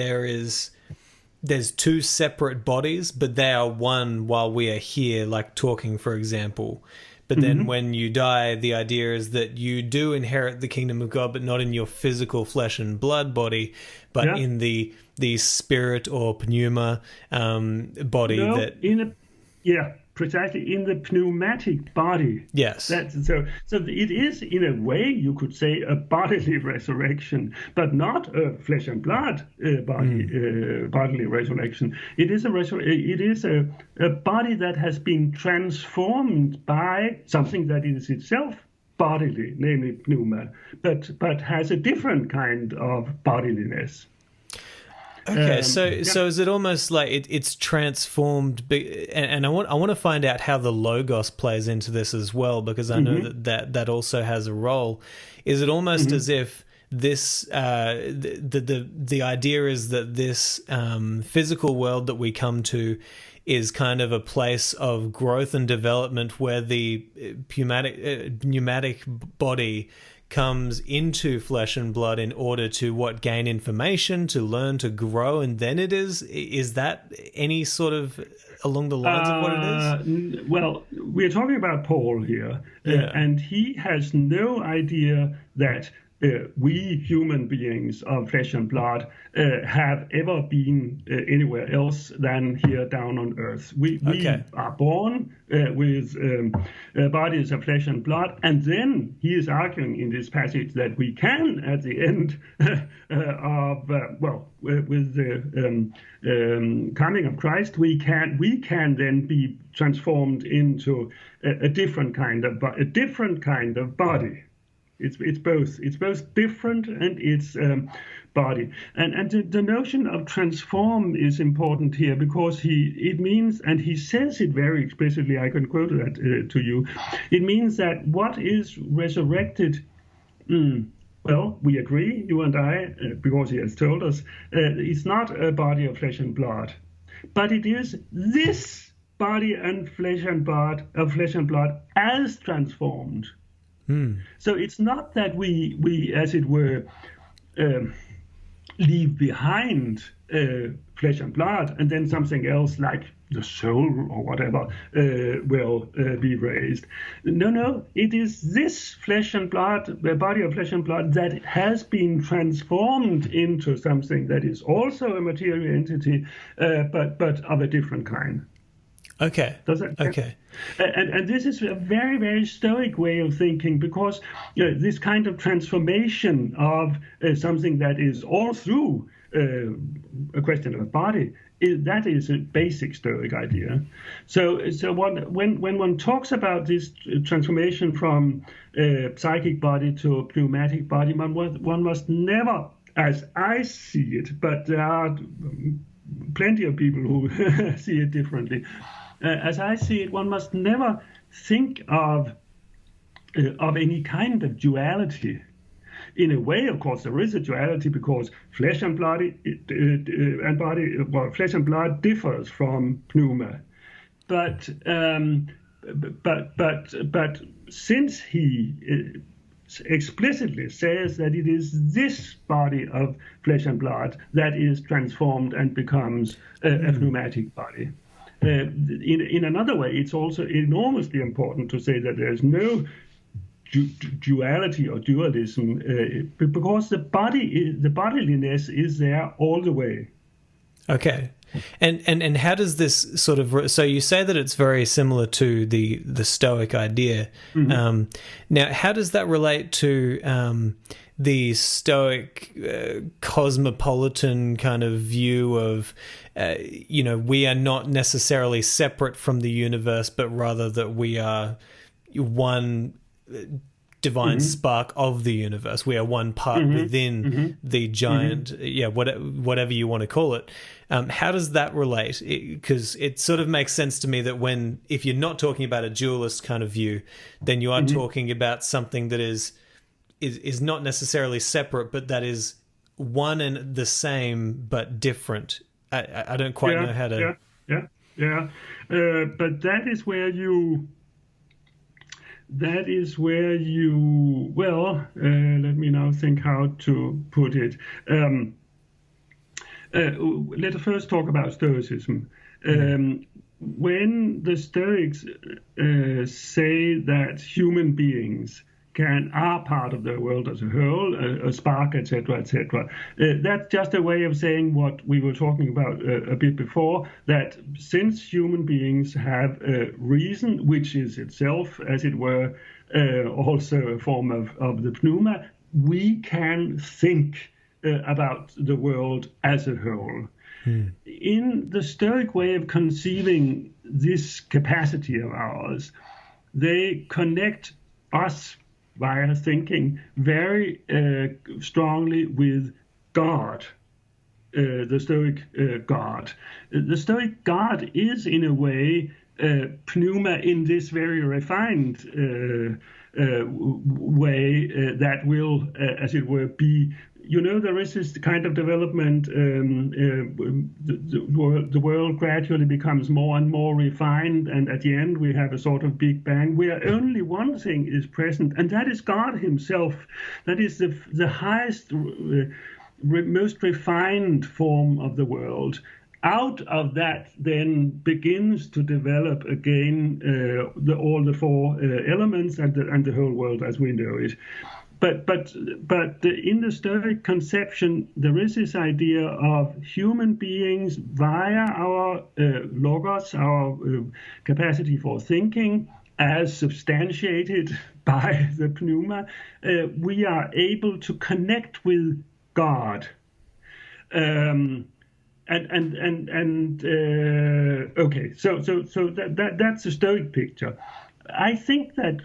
there's two separate bodies, but they are one while we are here, like talking, for example. But then when you die, the idea is that you do inherit the kingdom of God, but not in your physical flesh and blood body, but in the spirit or pneuma body. Precisely, in the pneumatic body. Yes. So it is, in a way, you could say, a bodily resurrection, but not a flesh and blood bodily resurrection. It is a body that has been transformed by something that is itself bodily, namely pneuma, but has a different kind of bodiliness. Okay, so is it almost like it's transformed? And I want to find out how the logos plays into this as well, because I know that also has a role. Is it almost as if this the idea is that this physical world that we come to is kind of a place of growth and development where the pneumatic body comes into flesh and blood in order to gain information, to learn, to grow, and then it is that any sort of along the lines of what it is? Well, we're talking about Paul here, and he has no idea that we human beings of flesh and blood have ever been anywhere else than here down on earth. We are born with bodies of flesh and blood, and then he is arguing in this passage that we can, at the end with the coming of Christ, we can then be transformed into a different kind of body. It's both different and it's body. And the notion of transform is important here because it means, and he says it very explicitly, I can quote that to you, it means that what is resurrected, well, we agree, you and I, because he has told us, it's not a body of flesh and blood, but it is this body and flesh and blood as transformed. So it's not that we as it were, leave behind flesh and blood and then something else like the soul or whatever will be raised. No, it is this flesh and blood, the body of flesh and blood, that has been transformed into something that is also a material entity, but of a different kind. Okay. Does that? Okay. And this is a very, very Stoic way of thinking, because this kind of transformation of something that is all through a question of a body, that is a basic Stoic idea. So when one talks about this transformation from psychic body to pneumatic body, one must never, as I see it, but there are plenty of people who see it differently. As I see it, one must never think of any kind of duality. In a way, of course, there is a duality because flesh and blood flesh and blood differs from pneuma. But since he explicitly says that it is this body of flesh and blood that is transformed and becomes a pneumatic body. In another way, it's also enormously important to say that there's no duality or dualism because the bodiliness is there all the way. Okay. And how does this sort of, so you say that it's very similar to the Stoic idea. Now, how does that relate to the Stoic cosmopolitan kind of view of, we are not necessarily separate from the universe, but rather that we are one divine spark of the universe. We are one part within the giant, whatever you want to call it. How does that relate? Because it sort of makes sense to me that if you're not talking about a dualist kind of view, then you are talking about something that is not necessarily separate, but that is one and the same but different. I don't quite know how to. But that is where you. Well, let me now think how to put it. Let us first talk about Stoicism. When the Stoics say that human beings are part of the world as a whole, a spark, etc., that's just a way of saying what we were talking about a bit before, that since human beings have reason, which is itself, as it were, also a form of the pneuma, we can think about the world as a whole. In the Stoic way of conceiving this capacity of ours, they connect us via thinking very strongly with God. the Stoic God. The Stoic God is, in a way, pneuma in this very refined way that will, as it were, be. There is this kind of development. The world gradually becomes more and more refined, and at the end we have a sort of Big Bang where only one thing is present, and that is God Himself. That is the highest, most refined form of the world. Out of that then begins to develop again all the four elements and the whole world as we know it. But in the Stoic conception, there is this idea of human beings via our logos, our capacity for thinking, as substantiated by the pneuma. We are able to connect with God. Okay, so that's the Stoic picture. I think that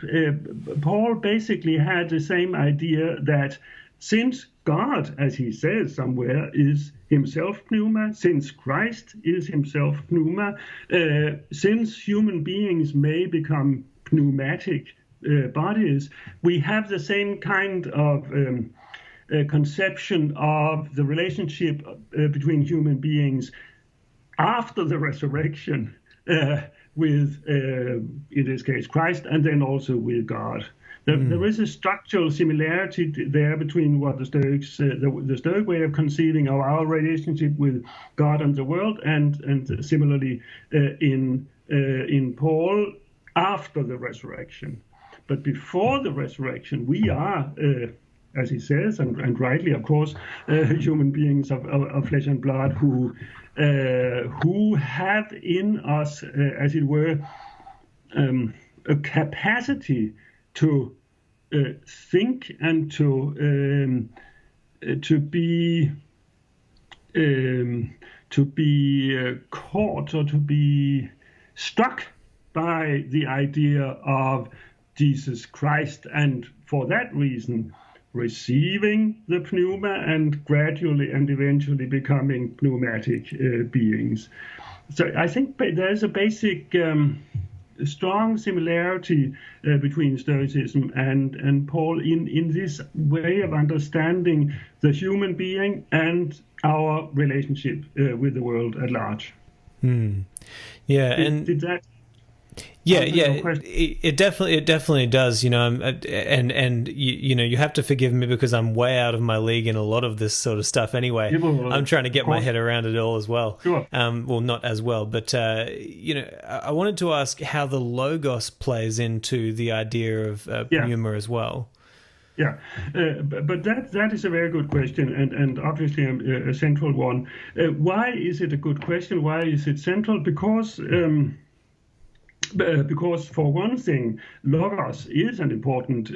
Paul basically had the same idea that since God, as he says somewhere, is himself pneuma, since Christ is himself pneuma, since human beings may become pneumatic bodies, we have the same kind of conception of the relationship between human beings after the resurrection with, in this case, Christ, and then also with God. There is a structural similarity there between what the Stoics, the Stoic way of conceiving of our relationship with God and the world, and similarly in Paul after the resurrection. But before the resurrection, we are, as he says, and rightly, of course, human beings of flesh and blood who have in us, as it were, a capacity to think and to be caught or to be struck by the idea of Jesus Christ, and for that reason receiving the pneuma and gradually and eventually becoming pneumatic beings. So I think there's a basic strong similarity between Stoicism and Paul in this way of understanding the human being and our relationship with the world at large. Yeah, did that? Yeah, it definitely does. You have to forgive me because I'm way out of my league in a lot of this sort of stuff. Anyway, I'm trying to get my head around it all as well. Sure. Well, not as well, but I wanted to ask how the logos plays into the idea of pneuma as well. Yeah, but that is a very good question, and obviously a central one. Why is it a good question? Why is it central? Because for one thing, logos is an important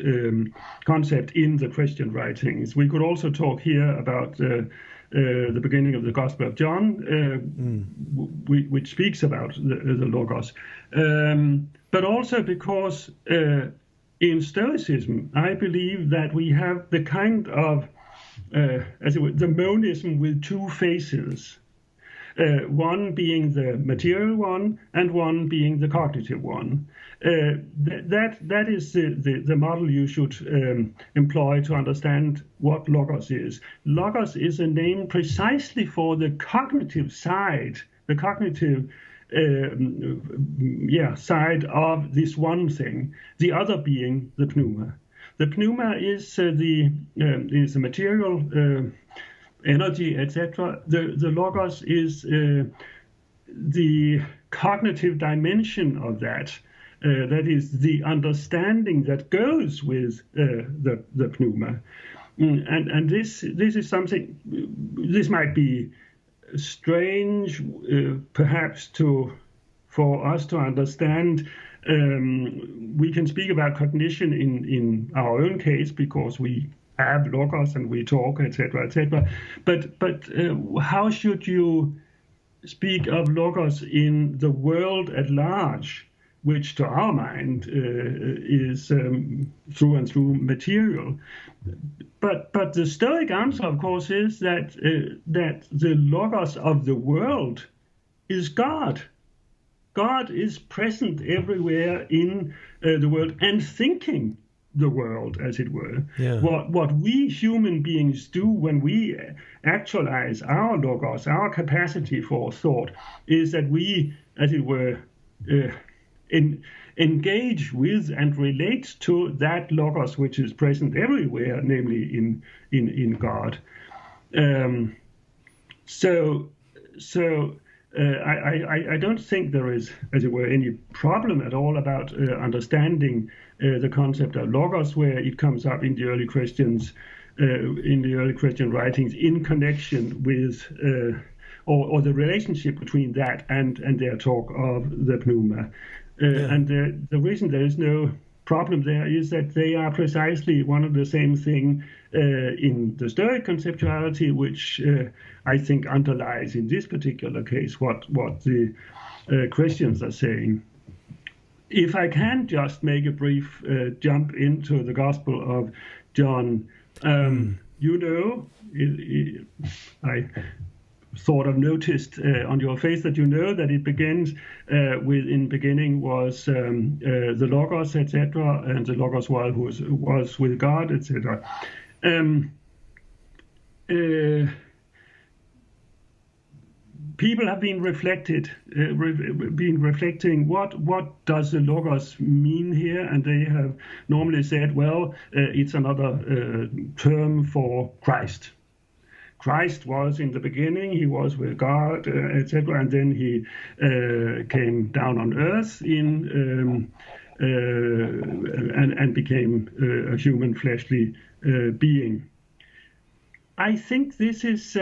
concept in the Christian writings. We could also talk here about the beginning of the Gospel of John, which speaks about the logos. But also because in Stoicism, I believe that we have the kind of, as it were, the monism with two faces. One being the material one, and one being the cognitive one. That is the model you should employ to understand what logos is. Logos is a name precisely for the cognitive side, the cognitive side of this one thing. The other being the pneuma. The pneuma is the material. Energy, etc. The logos is the cognitive dimension of that. That is the understanding that goes with the pneuma. And this is something. This might be strange, perhaps for us to understand. We can speak about cognition in our own case because we have logos and we talk, etc., etc. But how should you speak of logos in the world at large? which to our mind is through and through material. But the Stoic answer, of course, is that the logos of the world is God. God is present everywhere in the world and thinking the world, as it were. Yeah. What we human beings do when we actualize our logos, our capacity for thought, is that we, as it were, engage with and relate to that logos which is present everywhere, namely in God. I don't think there is, as it were, any problem at all about understanding the concept of logos, where it comes up in the early Christians, in the early Christian writings, in connection with or the relationship between that and their talk of the pneuma. And the reason there is no problem there is that they are precisely one of the same thing in the Stoic conceptuality, which I think underlies in this particular case what the Christians are saying. If I can just make a brief jump into the Gospel of John, I sort of noticed on your face that that it begins with, in beginning was the Logos, etc., and the Logos was with God, etc. People have been reflecting what does the Logos mean here, and they have normally said, well, it's another term for Christ. Christ was in the beginning, he was with God, etc., and then he came down on earth and became a human fleshly being. I think this is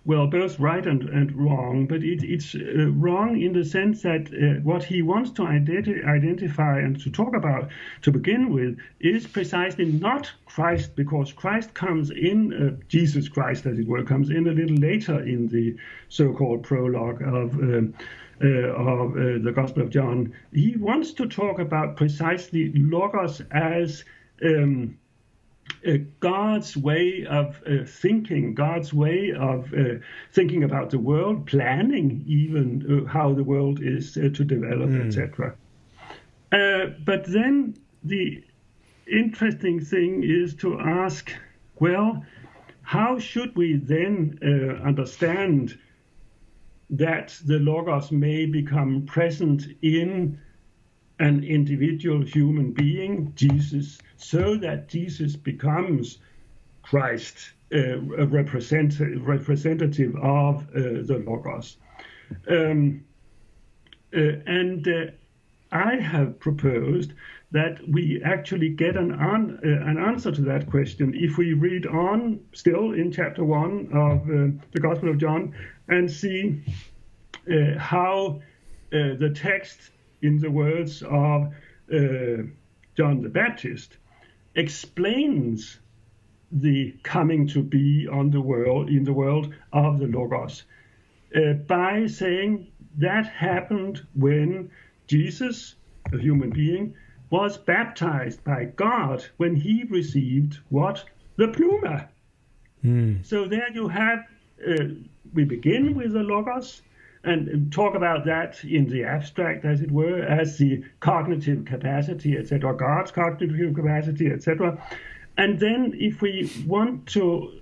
well, both right and wrong, but it's wrong in the sense that what he wants to identify and to talk about to begin with is precisely not Christ, because Christ comes in, Jesus Christ, as it were, comes in a little later in the so-called prologue of the Gospel of John. He wants to talk about precisely Logos as God's way of thinking, God's way of thinking about the world, planning even how the world is to develop, etc. But then the interesting thing is to ask, well, how should we then understand that the Logos may become present in an individual human being, Jesus, so that Jesus becomes Christ, a representative of the Logos. I have proposed that we actually get an answer to that question if we read on still in chapter 1 of the Gospel of John and see how the text, in the words of John the Baptist, explains the coming to be in the world of the Logos by saying that happened when Jesus, a human being, was baptized by God when he received what? The Pluma. So there you have, we begin with the Logos and talk about that in the abstract, as it were, as the cognitive capacity, etc., God's cognitive capacity, etc. And then if we want to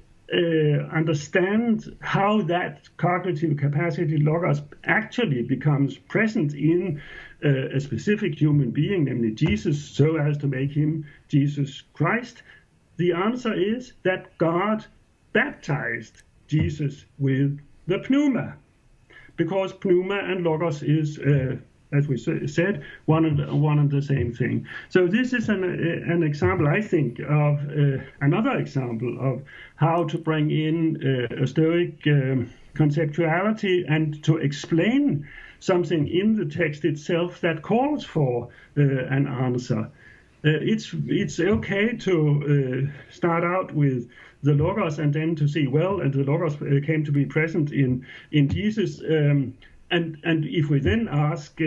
understand how that cognitive capacity, Logos, actually becomes present in a specific human being, namely Jesus, so as to make him Jesus Christ, the answer is that God baptized Jesus with the Pneuma, because Pneuma and Logos is, as we said, one and the same thing. So this is an example, I think, of another example of how to bring in a Stoic conceptuality and to explain something in the text itself that calls for an answer. It's okay to start out with the Logos and then to see, well, and the Logos came to be present in Jesus. And if we then ask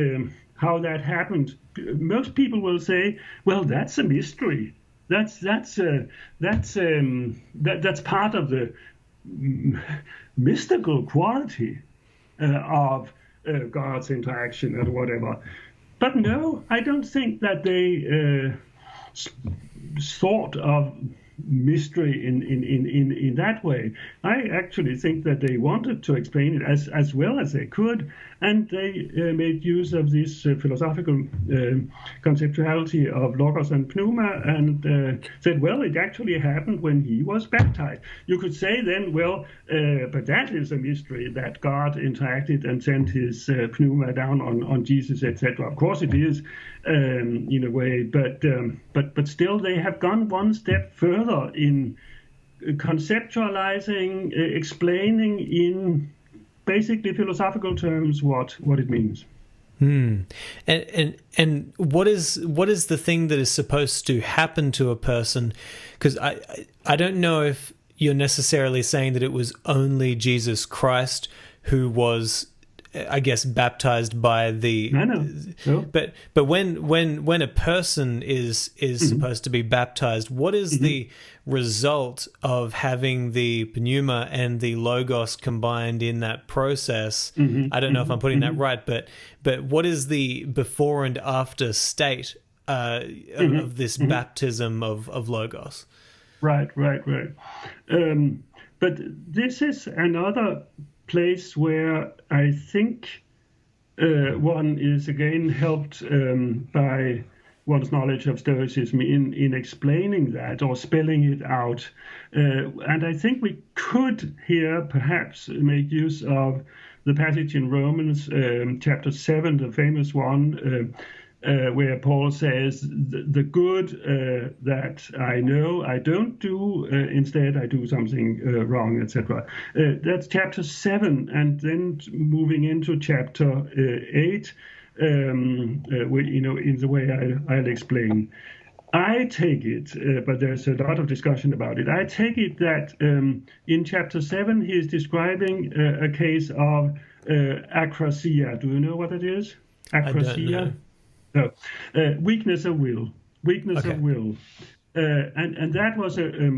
how that happened, most people will say, well, that's a mystery. That's part of the mystical quality of God's interaction or whatever. But no, I don't think that they thought of mystery in that way. I actually think that they wanted to explain it as well as they could, and they made use of this philosophical conceptuality of logos and pneuma, and said, well, it actually happened when he was baptized. You could say then, well, but that is a mystery, that God interacted and sent his pneuma down on Jesus, etc. Of course it is, in a way, but still they have gone one step further in conceptualizing, explaining in basically philosophical terms what it means. And what is the thing that is supposed to happen to a person? Because I don't know if you're necessarily saying that it was only Jesus Christ who was, I guess, baptized by the. I know. No. But when a person is supposed to be baptized, what is the result of having the pneuma and the logos combined in that process? I don't know if I'm putting that right, but what is the before and after state of this baptism of logos? Right. But this is another place where I think one is again helped by one's knowledge of Stoicism in explaining that or spelling it out. And I think we could here perhaps make use of the passage in Romans chapter 7, the famous one, where Paul says, the good that I know I don't do, instead I do something wrong, etc. That's chapter 7, and then moving into chapter 8, in the way I'll explain. I take it, but there's a lot of discussion about it, I take it that in chapter 7 he is describing a case of akrasia. Do you know what it is? Akrasia? No, weakness of will. Of will. And that was a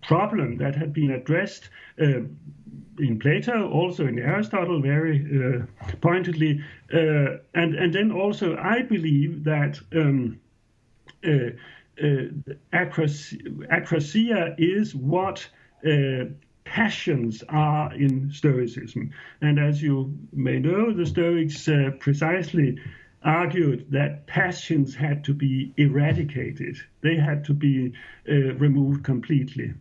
problem that had been addressed in Plato, also in Aristotle, very pointedly. And then also I believe that akrasia is what passions are in Stoicism. And as you may know, the Stoics precisely argued that passions had to be eradicated. They had to be removed completely.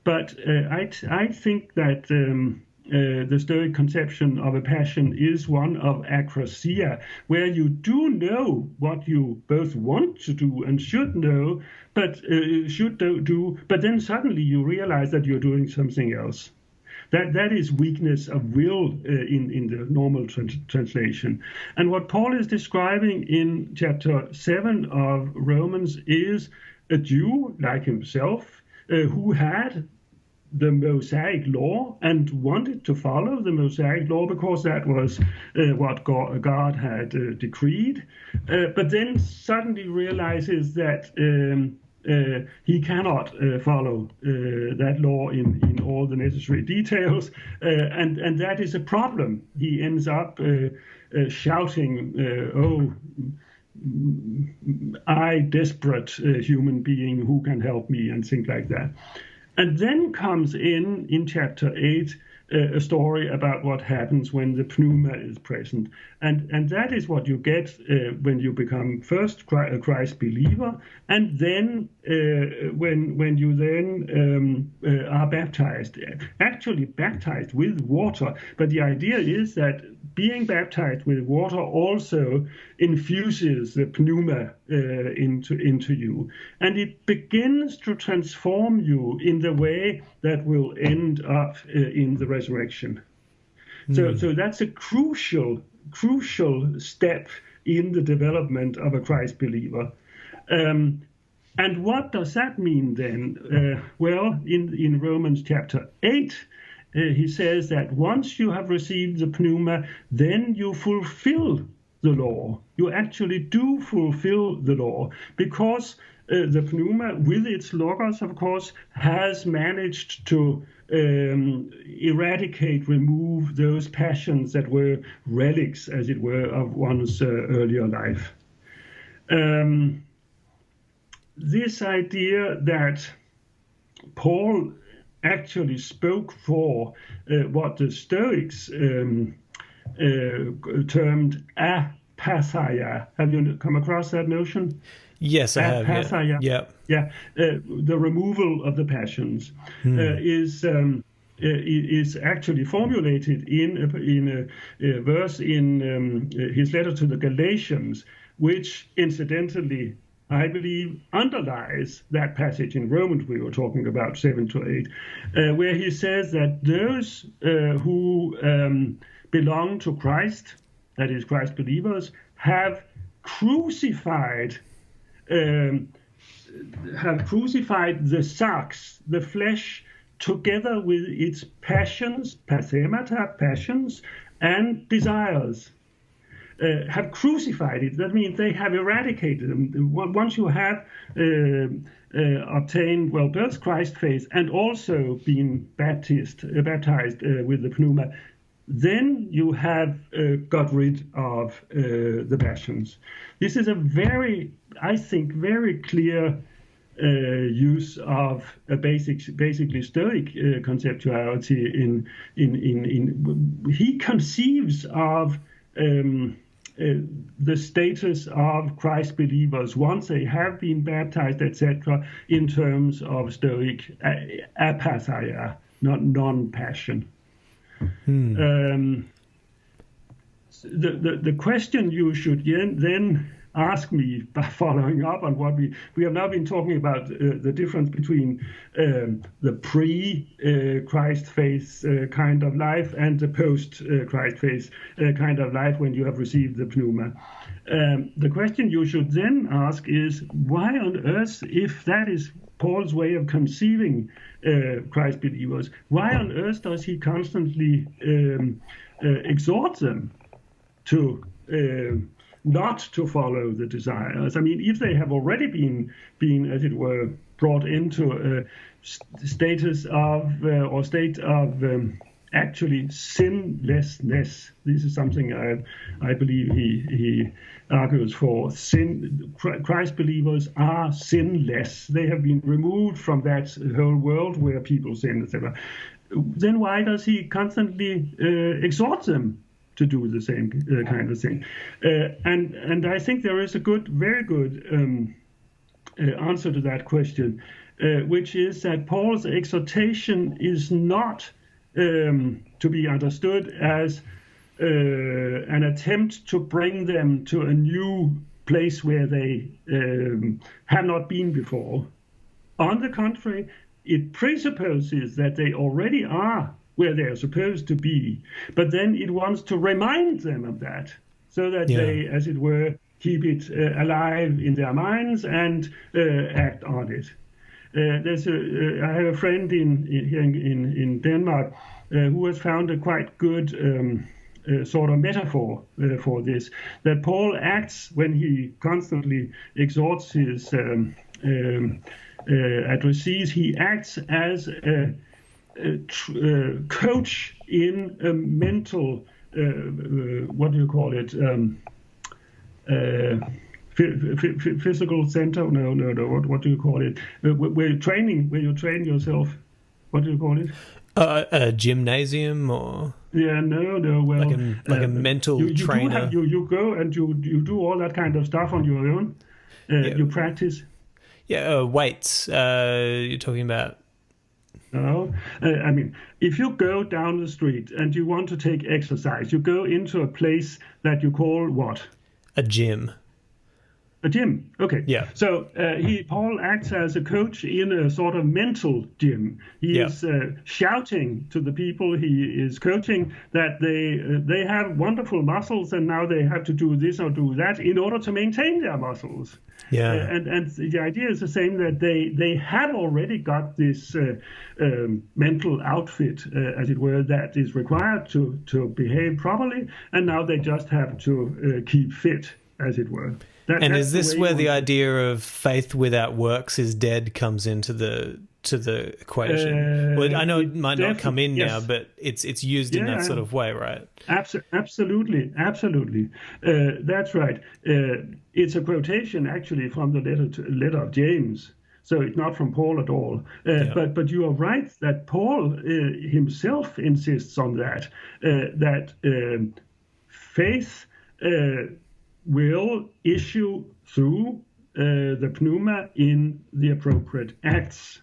But I think that the Stoic conception of a passion is one of akrasia, where you do know what you both want to do and should know, but but then suddenly you realize that you're doing something else. That is weakness of will in the normal translation. And what Paul is describing in chapter 7 of Romans is a Jew like himself who had the Mosaic law and wanted to follow the Mosaic law because that was what God had decreed, but then suddenly realizes that he cannot follow that law in all the necessary details, and that is a problem. He ends up shouting, "Oh, I, desperate human being, who can help me?" and things like that. And then comes in chapter 8 a story about what happens when the pneuma is present. And that is what you get when you become first a Christ believer, and then when you then are baptized, actually baptized with water. But the idea is that being baptized with water also infuses the pneuma into you. And it begins to transform you in the way that will end up in the resurrection. So that's a crucial step in the development of a Christ believer. And what does that mean then? Well, in Romans chapter 8, he says that once you have received the pneuma, then you fulfill the law. You actually do fulfill the law, because the pneuma, with its logos, of course, has managed to remove those passions that were relics, as it were, of one's earlier life. This idea that Paul actually spoke for what the Stoics termed apatheia. Have you come across that notion? Yes, I have. Apatheia. Yeah. The removal of the passions is actually formulated in a verse in his letter to the Galatians, which incidentally, I believe, underlies that passage in Romans we were talking about, 7-8, where he says that those who belong to Christ, that is, Christ believers, have crucified the sarx, the flesh, together with its passions, pathemata, passions, and desires. Have crucified it. That means they have eradicated them. Once you have obtained, both Christ's faith and also been baptized with the pneuma, then you have got rid of the passions. This is a very clear use of a basically Stoic conceptuality. He conceives of the status of Christ believers once they have been baptized, etc., in terms of Stoic apatheia, not non-passion. The question you should then ask me, by following up on what we have now been talking about, the difference between the pre-Christ faith kind of life and the post-Christ faith kind of life when you have received the pneuma. The question you should then ask is, why on earth, if that is Paul's way of conceiving Christ believers, why on earth does he constantly exhort them to not to follow the desires? I mean, if they have already been as it were, brought into a status of or state of actually sinlessness. This is something I believe he argues for. Christ believers are sinless. They have been removed from that whole world where people sin, etc. Then why does he constantly exhort them to do the same kind of thing? And I think there is a very good answer to that question, which is that Paul's exhortation is not to be understood as an attempt to bring them to a new place where they have not been before. On the contrary, it presupposes that they already are where they are supposed to be, but then it wants to remind them of that, so that they, as it were, keep it alive in their minds and act on it. I have a friend here in Denmark who has found a quite good sort of metaphor for this, that Paul acts when he constantly exhorts his addressees. He acts as a coach in a mental, what do you call it? Physical center? No. What do you call it? Where you train yourself. What do you call it? A gymnasium, or no. Well, like a mental trainer. You go and you do all that kind of stuff on your own. You practice. Weights. You're talking about. No, I mean, if you go down the street and you want to take exercise, you go into a place that you call what? A gym. A gym. Okay. Yeah. So Paul acts as a coach in a sort of mental gym. He is shouting to the people he is coaching that they have wonderful muscles and now they have to do this or do that in order to maintain their muscles. Yeah. And the idea is the same, that they had already got this mental outfit, as it were, that is required to behave properly, and now they just have to keep fit, as it were. And is this where the idea of faith without works is dead comes into the equation? Well, I know it might not come in now, but it's used in that sort of way, right? Absolutely. That's right. It's a quotation actually from the letter of James, so it's not from Paul at all. But you are right that Paul himself insists on that faith will issue through the pneuma in the appropriate acts.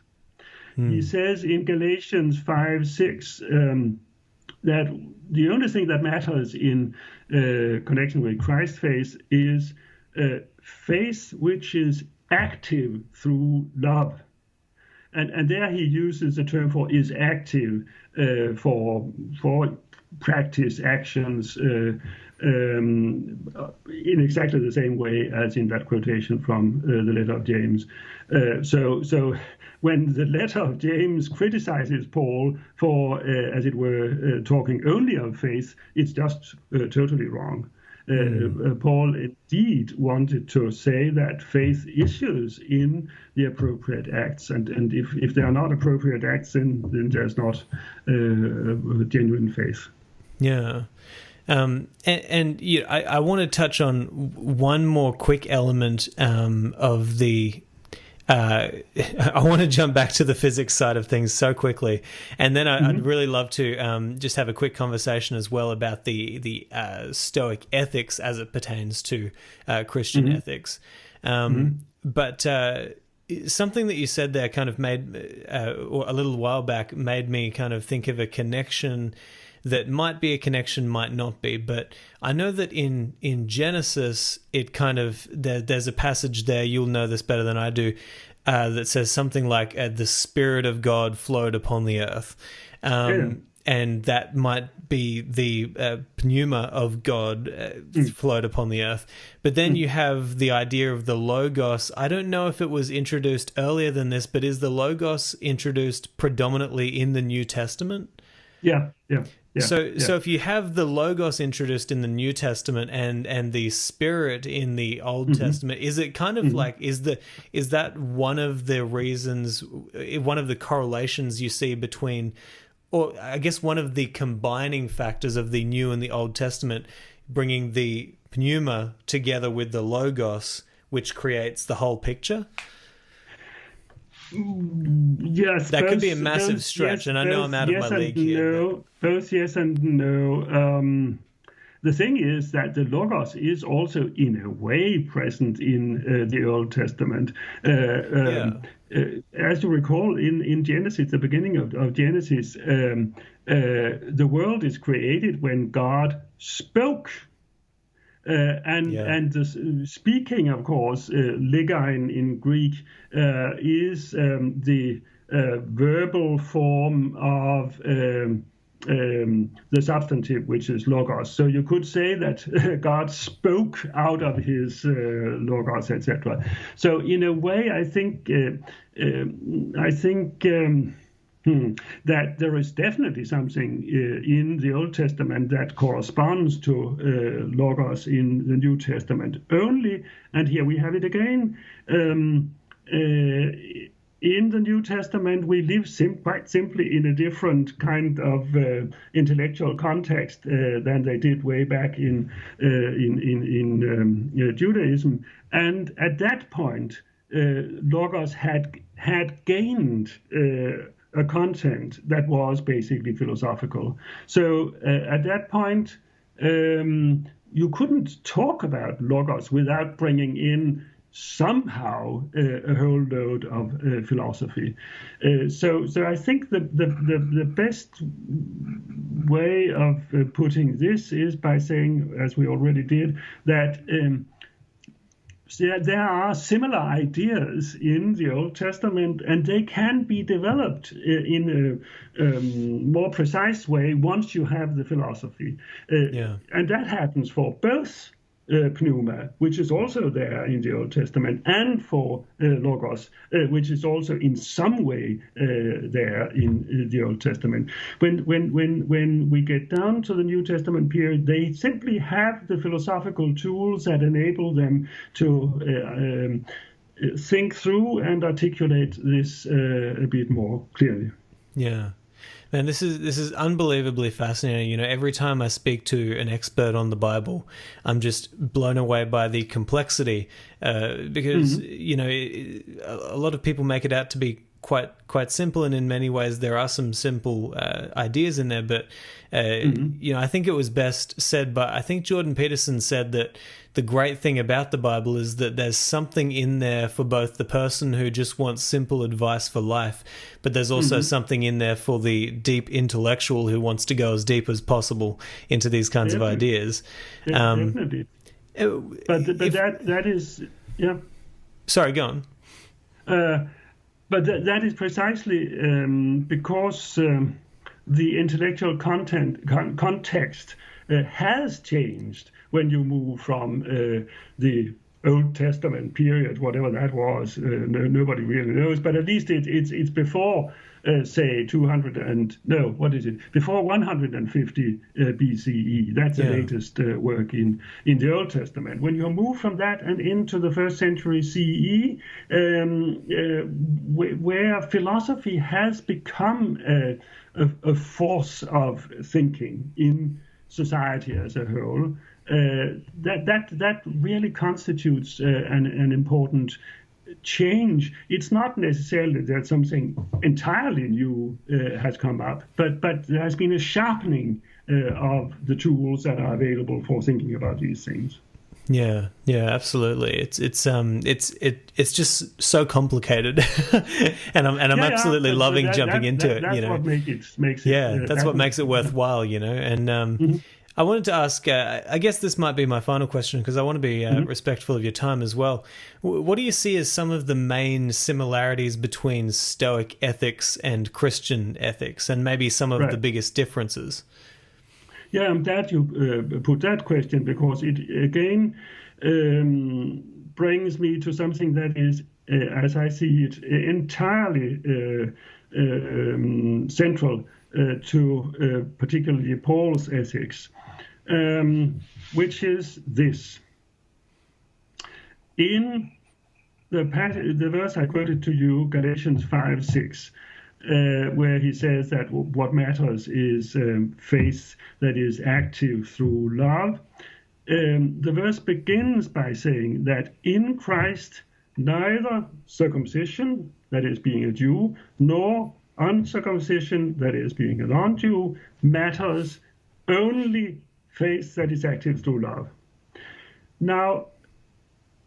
He says in Galatians 5:6 that the only thing that matters in connection with Christ's faith is faith which is active through love. And there he uses the term for is active for practice, actions, in exactly the same way as in that quotation from the letter of James. So when the letter of James criticizes Paul for, as it were, talking only of faith, it's just totally wrong. Paul indeed wanted to say that faith issues in the appropriate acts, and if they are not appropriate acts, then there's not genuine faith. Yeah. And you know, I want to touch on one more quick element of the. I want to jump back to the physics side of things so quickly, and then I'd really love to just have a quick conversation as well about the Stoic ethics as it pertains to Christian ethics. But something that you said there kind of made, or a little while back, made me kind of think of a connection that might be a connection, might not be. But I know that in Genesis, it kind of, there's a passage there, you'll know this better than I do, that says something like, the Spirit of God flowed upon the earth. And that might be the pneuma of God flowed upon the earth. But then you have the idea of the Logos. I don't know if it was introduced earlier than this, but is the Logos introduced predominantly in the New Testament? Yeah. So if you have the Logos introduced in the New Testament and the Spirit in the Old Testament, is it kind of like, is that one of the reasons, one of the correlations you see between, or I guess one of the combining factors of the New and the Old Testament, bringing the pneuma together with the Logos, which creates the whole picture? Yes, that could be a massive stretch, and I know I'm out of my league here. Both yes and no. The thing is that the Logos is also, in a way, present in the Old Testament. As you recall, in Genesis, the beginning of Genesis, the world is created when God spoke. And the speaking, of course, legein in Greek, is the verbal form of the substantive, which is logos. So you could say that God spoke out of his logos, etc. So in a way, I think that there is definitely something in the Old Testament that corresponds to Logos in the New Testament. Only, and here we have it again, in the New Testament we live quite simply in a different kind of intellectual context than they did way back in Judaism. And at that point, Logos had gained a content that was basically philosophical. So at that point, you couldn't talk about Logos without bringing in somehow a whole load of philosophy. So I think the best way of putting this is by saying, as we already did, that there are similar ideas in the Old Testament, and they can be developed in a more precise way once you have the philosophy. And that happens for both pneuma, which is also there in the Old Testament, and for logos, which is also in some way there in the Old Testament. When we get down to the New Testament period, they simply have the philosophical tools that enable them to think through and articulate this a bit more clearly. Yeah. Man, this is unbelievably fascinating. You know, every time I speak to an expert on the Bible, I'm just blown away by the complexity because, you know, a lot of people make it out to be quite simple, and in many ways there are some simple ideas in there, but you know, I think it was best said by, I think Jordan Peterson said that the great thing about the Bible is that there's something in there for both the person who just wants simple advice for life, but there's also something in there for the deep intellectual who wants to go as deep as possible into these kinds of ideas. Definitely. But that is, yeah. Sorry, go on. But that is precisely because the intellectual context has changed when you move from the Old Testament period, whatever that was. Nobody really knows, but at least it's before, say, before 150 BCE. That's the latest work in the Old Testament. When you move from that and into the first century CE, where philosophy has become a force of thinking in society as a whole, that really constitutes an important change. It's not necessarily that something entirely new has come up, but there has been a sharpening of the tools that are available for thinking about these things. Yeah, absolutely. It's just so complicated, and I'm absolutely loving jumping into it. That's what makes it. That's what makes it worthwhile. You know, and I wanted to ask. I guess this might be my final question because I want to be respectful of your time as well. What do you see as some of the main similarities between Stoic ethics and Christian ethics, and maybe some of the biggest differences? Yeah, I'm glad you put that question, because it again brings me to something that is, as I see it, entirely central to particularly Paul's ethics, which is this. In the verse I quoted to you, Galatians 5:6, where he says that what matters is faith that is active through love. The verse begins by saying that in Christ neither circumcision, that is being a Jew, nor uncircumcision, that is being a non-Jew, matters, only faith that is active through love. Now,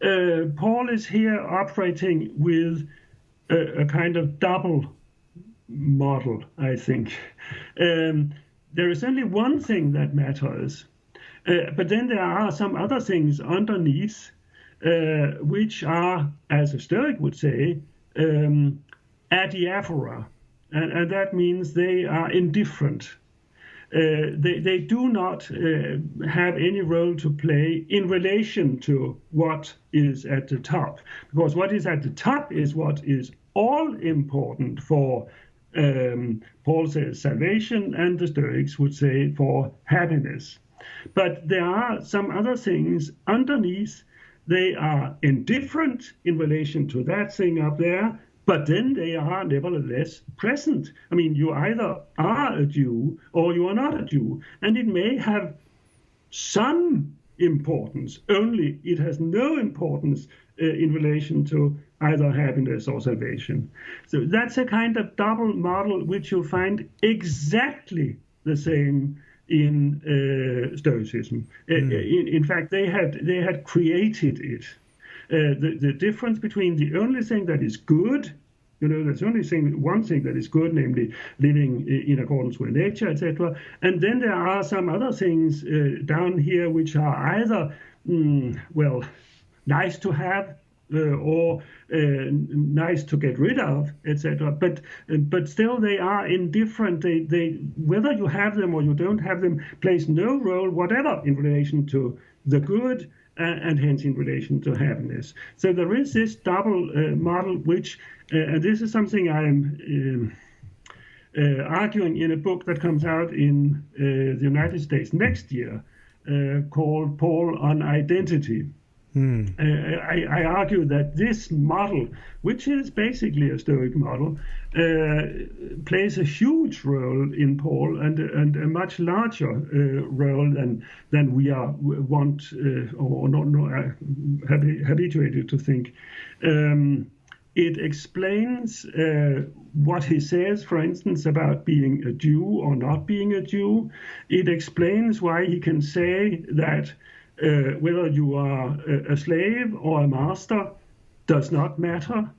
Paul is here operating with a kind of double model, I think. There is only one thing that matters, but then there are some other things underneath, which are, as a Stoic would say, adiaphora, and that means they are indifferent. They do not have any role to play in relation to what is at the top, because what is at the top is what is all important for Paul says salvation, and the Stoics would say for happiness. But there are some other things underneath. They are indifferent in relation to that thing up there, but then they are nevertheless present. I mean, you either are a Jew or you are not a Jew, and it may have some importance, only it has no importance in relation to either happiness or salvation. So that's a kind of double model which you'll find exactly the same in Stoicism. In fact, they had created it. The difference between the only thing that is good, there's only one thing that is good, namely living in accordance with nature, etc. And then there are some other things down here which are either, nice to have, or nice to get rid of, etc. But still they are indifferent. They whether you have them or you don't have them plays no role whatever in relation to the good and hence in relation to happiness. So there is this double model, which, and this is something I'm arguing in a book that comes out in the United States next year, called Paul on Identity. I argue that this model, which is basically a Stoic model, plays a huge role in Paul, and a much larger role than we are habituated to think. It explains what he says, for instance, about being a Jew or not being a Jew. It explains why he can say that whether you are a slave or a master does not matter.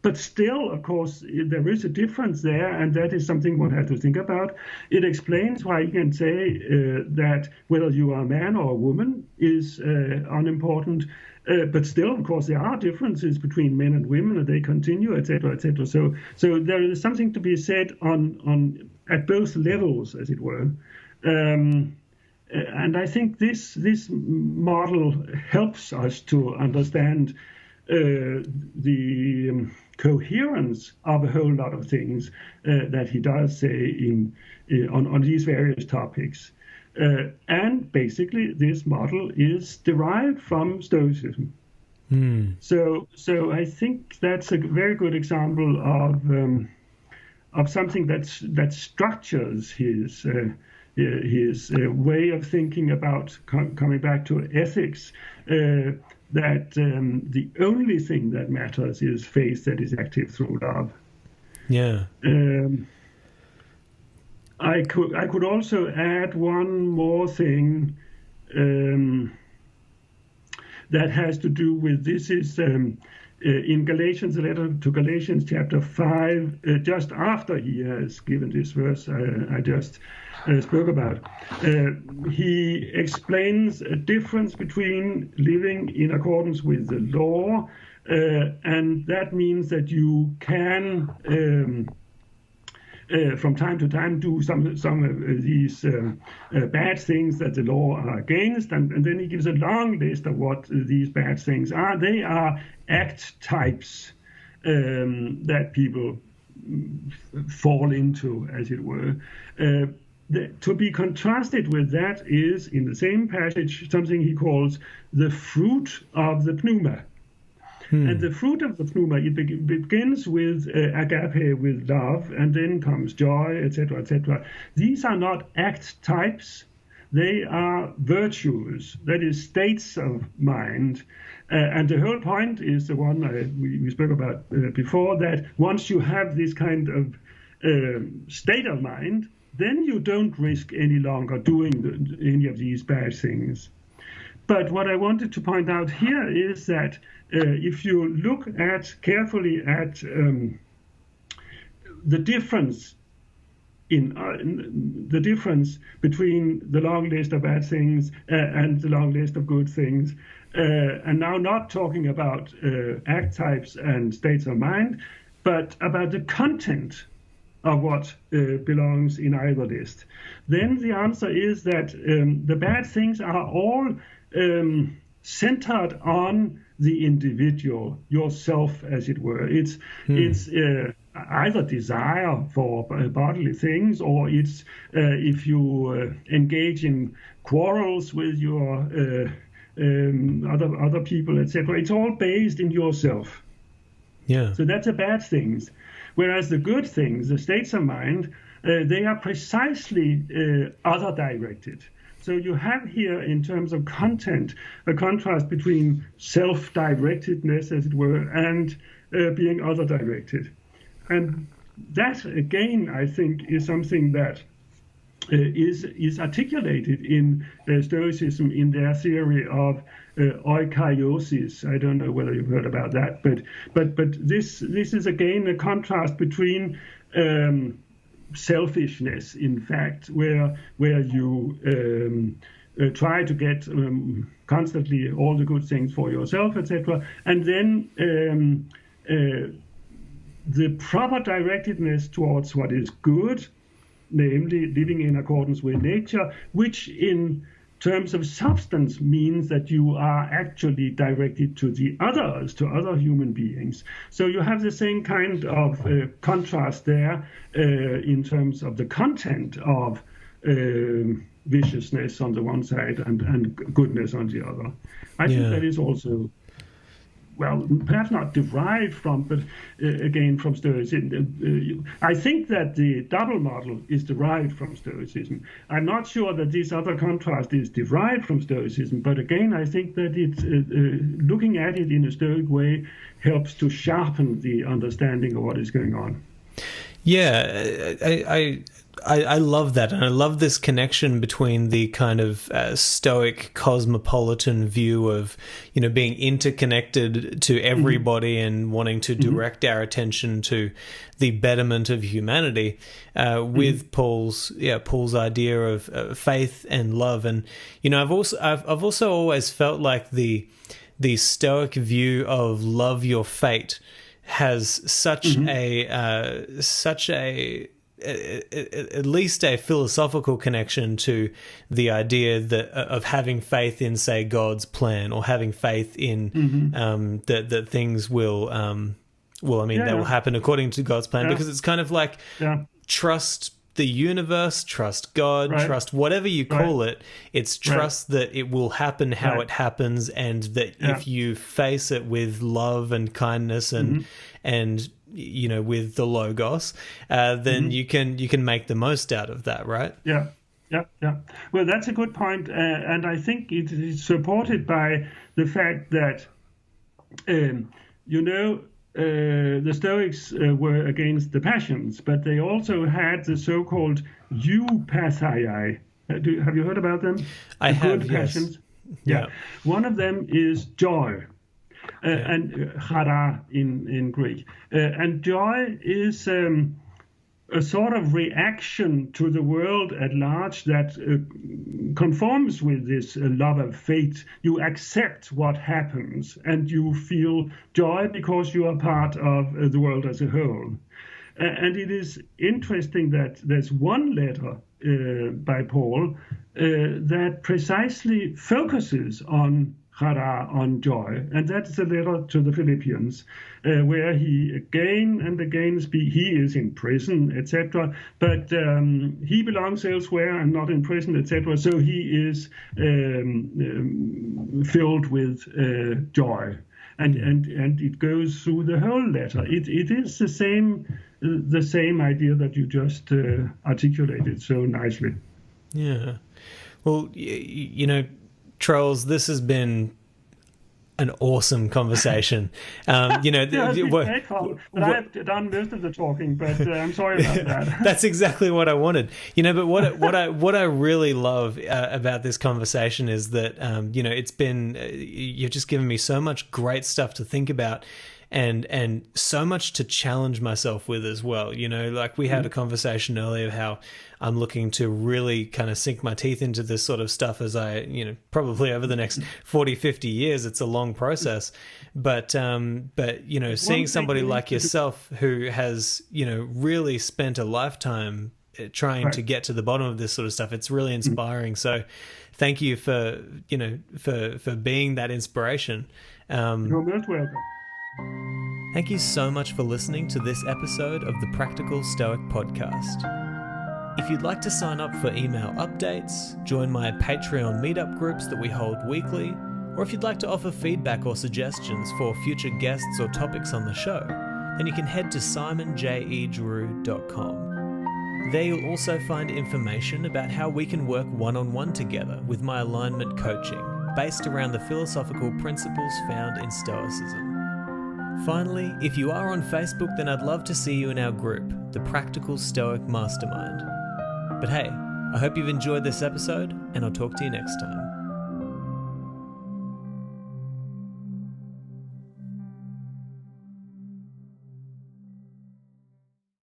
But still, of course, there is a difference there, and that is something one has to think about. It explains why you can say that whether you are a man or a woman is unimportant. But still, of course, there are differences between men and women, and they continue, etc., etc. So there is something to be said on at both levels, as it were. And I think this model helps us to understand the coherence of a whole lot of things that he does say on these various topics. And basically, this model is derived from Stoicism. So I think that's a very good example of something that structures his way of thinking about coming back to ethics. That the only thing that matters is faith that is active through love. Yeah. I could also add one more thing that has to do with this is in Galatians, the letter to Galatians chapter 5, just after he has given this verse I just spoke about, he explains a difference between living in accordance with the law, and that means that you can from time to time do some of these bad things that the law are against, and then he gives a long list of what these bad things are. They are act types that people fall into, as it were. To be contrasted with that is, in the same passage, something he calls the fruit of the pneuma. And the fruit of the pneuma, it begins with agape, with love, and then comes joy, etc., etc. These are not act types. They are virtues, that is, states of mind. And the whole point is the one we spoke about before, that once you have this kind of state of mind, then you don't risk any longer doing any of these bad things. But what I wanted to point out here is that if you look carefully at the difference the difference between the long list of bad things and the long list of good things, and now not talking about act types and states of mind, but about the content of what belongs in either list, then the answer is that the bad things are all centered on the individual, yourself, as it were. It's either desire for bodily things, or it's if you engage in quarrels with your other people, etc. It's all based in yourself. Yeah. So that's the bad things. Whereas the good things, the states of mind, they are precisely other-directed. So you have here, in terms of content, a contrast between self-directedness, as it were, and being other-directed. And that, again, I think, is something that is articulated in Stoicism in their theory of oikaiosis. I don't know whether you've heard about that, but this is, again, a contrast between selfishness, in fact, where you try to get constantly all the good things for yourself, etc., and then the proper directedness towards what is good, namely living in accordance with nature, which in terms of substance means that you are actually directed to the others, to other human beings. So you have the same kind of contrast there in terms of the content of viciousness on the one side and goodness on the other. I think that is also, well, perhaps not derived from, but again from Stoicism. I think that the double model is derived from Stoicism. I'm not sure that this other contrast is derived from Stoicism, but again, I think that it's looking at it in a Stoic way helps to sharpen the understanding of what is going on. Yeah, I love that, and I love this connection between the kind of Stoic cosmopolitan view of, you know, being interconnected to everybody and wanting to direct our attention to the betterment of humanity, with Paul's idea of faith and love. And you know, I've also always felt like the Stoic view of love your fate has such at least a philosophical connection to the idea that of having faith in, say, God's plan, or having faith in that things will they will happen according to God's plan, because it's kind of like trust the universe, trust God, trust whatever you call it. It's trust that it will happen how it happens, and that if you face it with love and kindness and you know, with the logos, then you can make the most out of that, right? Yeah. Well, that's a good point, and I think it is supported by the fact that the Stoics were against the passions, but they also had the so-called eupathia. Have you heard about them? I have, good yes. Passions? Yeah. One of them is joy, and chara in Greek. And joy is a sort of reaction to the world at large that conforms with this love of fate. You accept what happens and you feel joy because you are part of the world as a whole. And it is interesting that there's one letter by Paul that precisely focuses on chara, on joy, and that's the letter to the Philippians, where he again and again he is in prison, etc., but he belongs elsewhere and not in prison, etc., so he is filled with joy, and it goes through the whole letter. It is the same idea that you just articulated so nicely. Yeah. Well, you know, Troels, this has been an awesome conversation. You know, but I've done most of the talking, but I'm sorry about that. That's exactly what I wanted. You know, but what I really love about this conversation is that you know, it's been you've just given me so much great stuff to think about. And so much to challenge myself with as well. You know, like we had a conversation earlier how I'm looking to really kind of sink my teeth into this sort of stuff as I, you know, probably over the next 40, 50 years. It's a long process. But you know, seeing somebody like yourself who has, you know, really spent a lifetime trying to get to the bottom of this sort of stuff, it's really inspiring. So thank you for, you know, for being that inspiration. You're most welcome. Thank you so much for listening to this episode of the Practical Stoic Podcast. If you'd like to sign up for email updates, join my Patreon meetup groups that we hold weekly, or if you'd like to offer feedback or suggestions for future guests or topics on the show, then you can head to simonjedrew.com. There you'll also find information about how we can work one-on-one together with my alignment coaching, based around the philosophical principles found in Stoicism. Finally, if you are on Facebook, then I'd love to see you in our group, the Practical Stoic Mastermind. But hey, I hope you've enjoyed this episode, and I'll talk to you next time.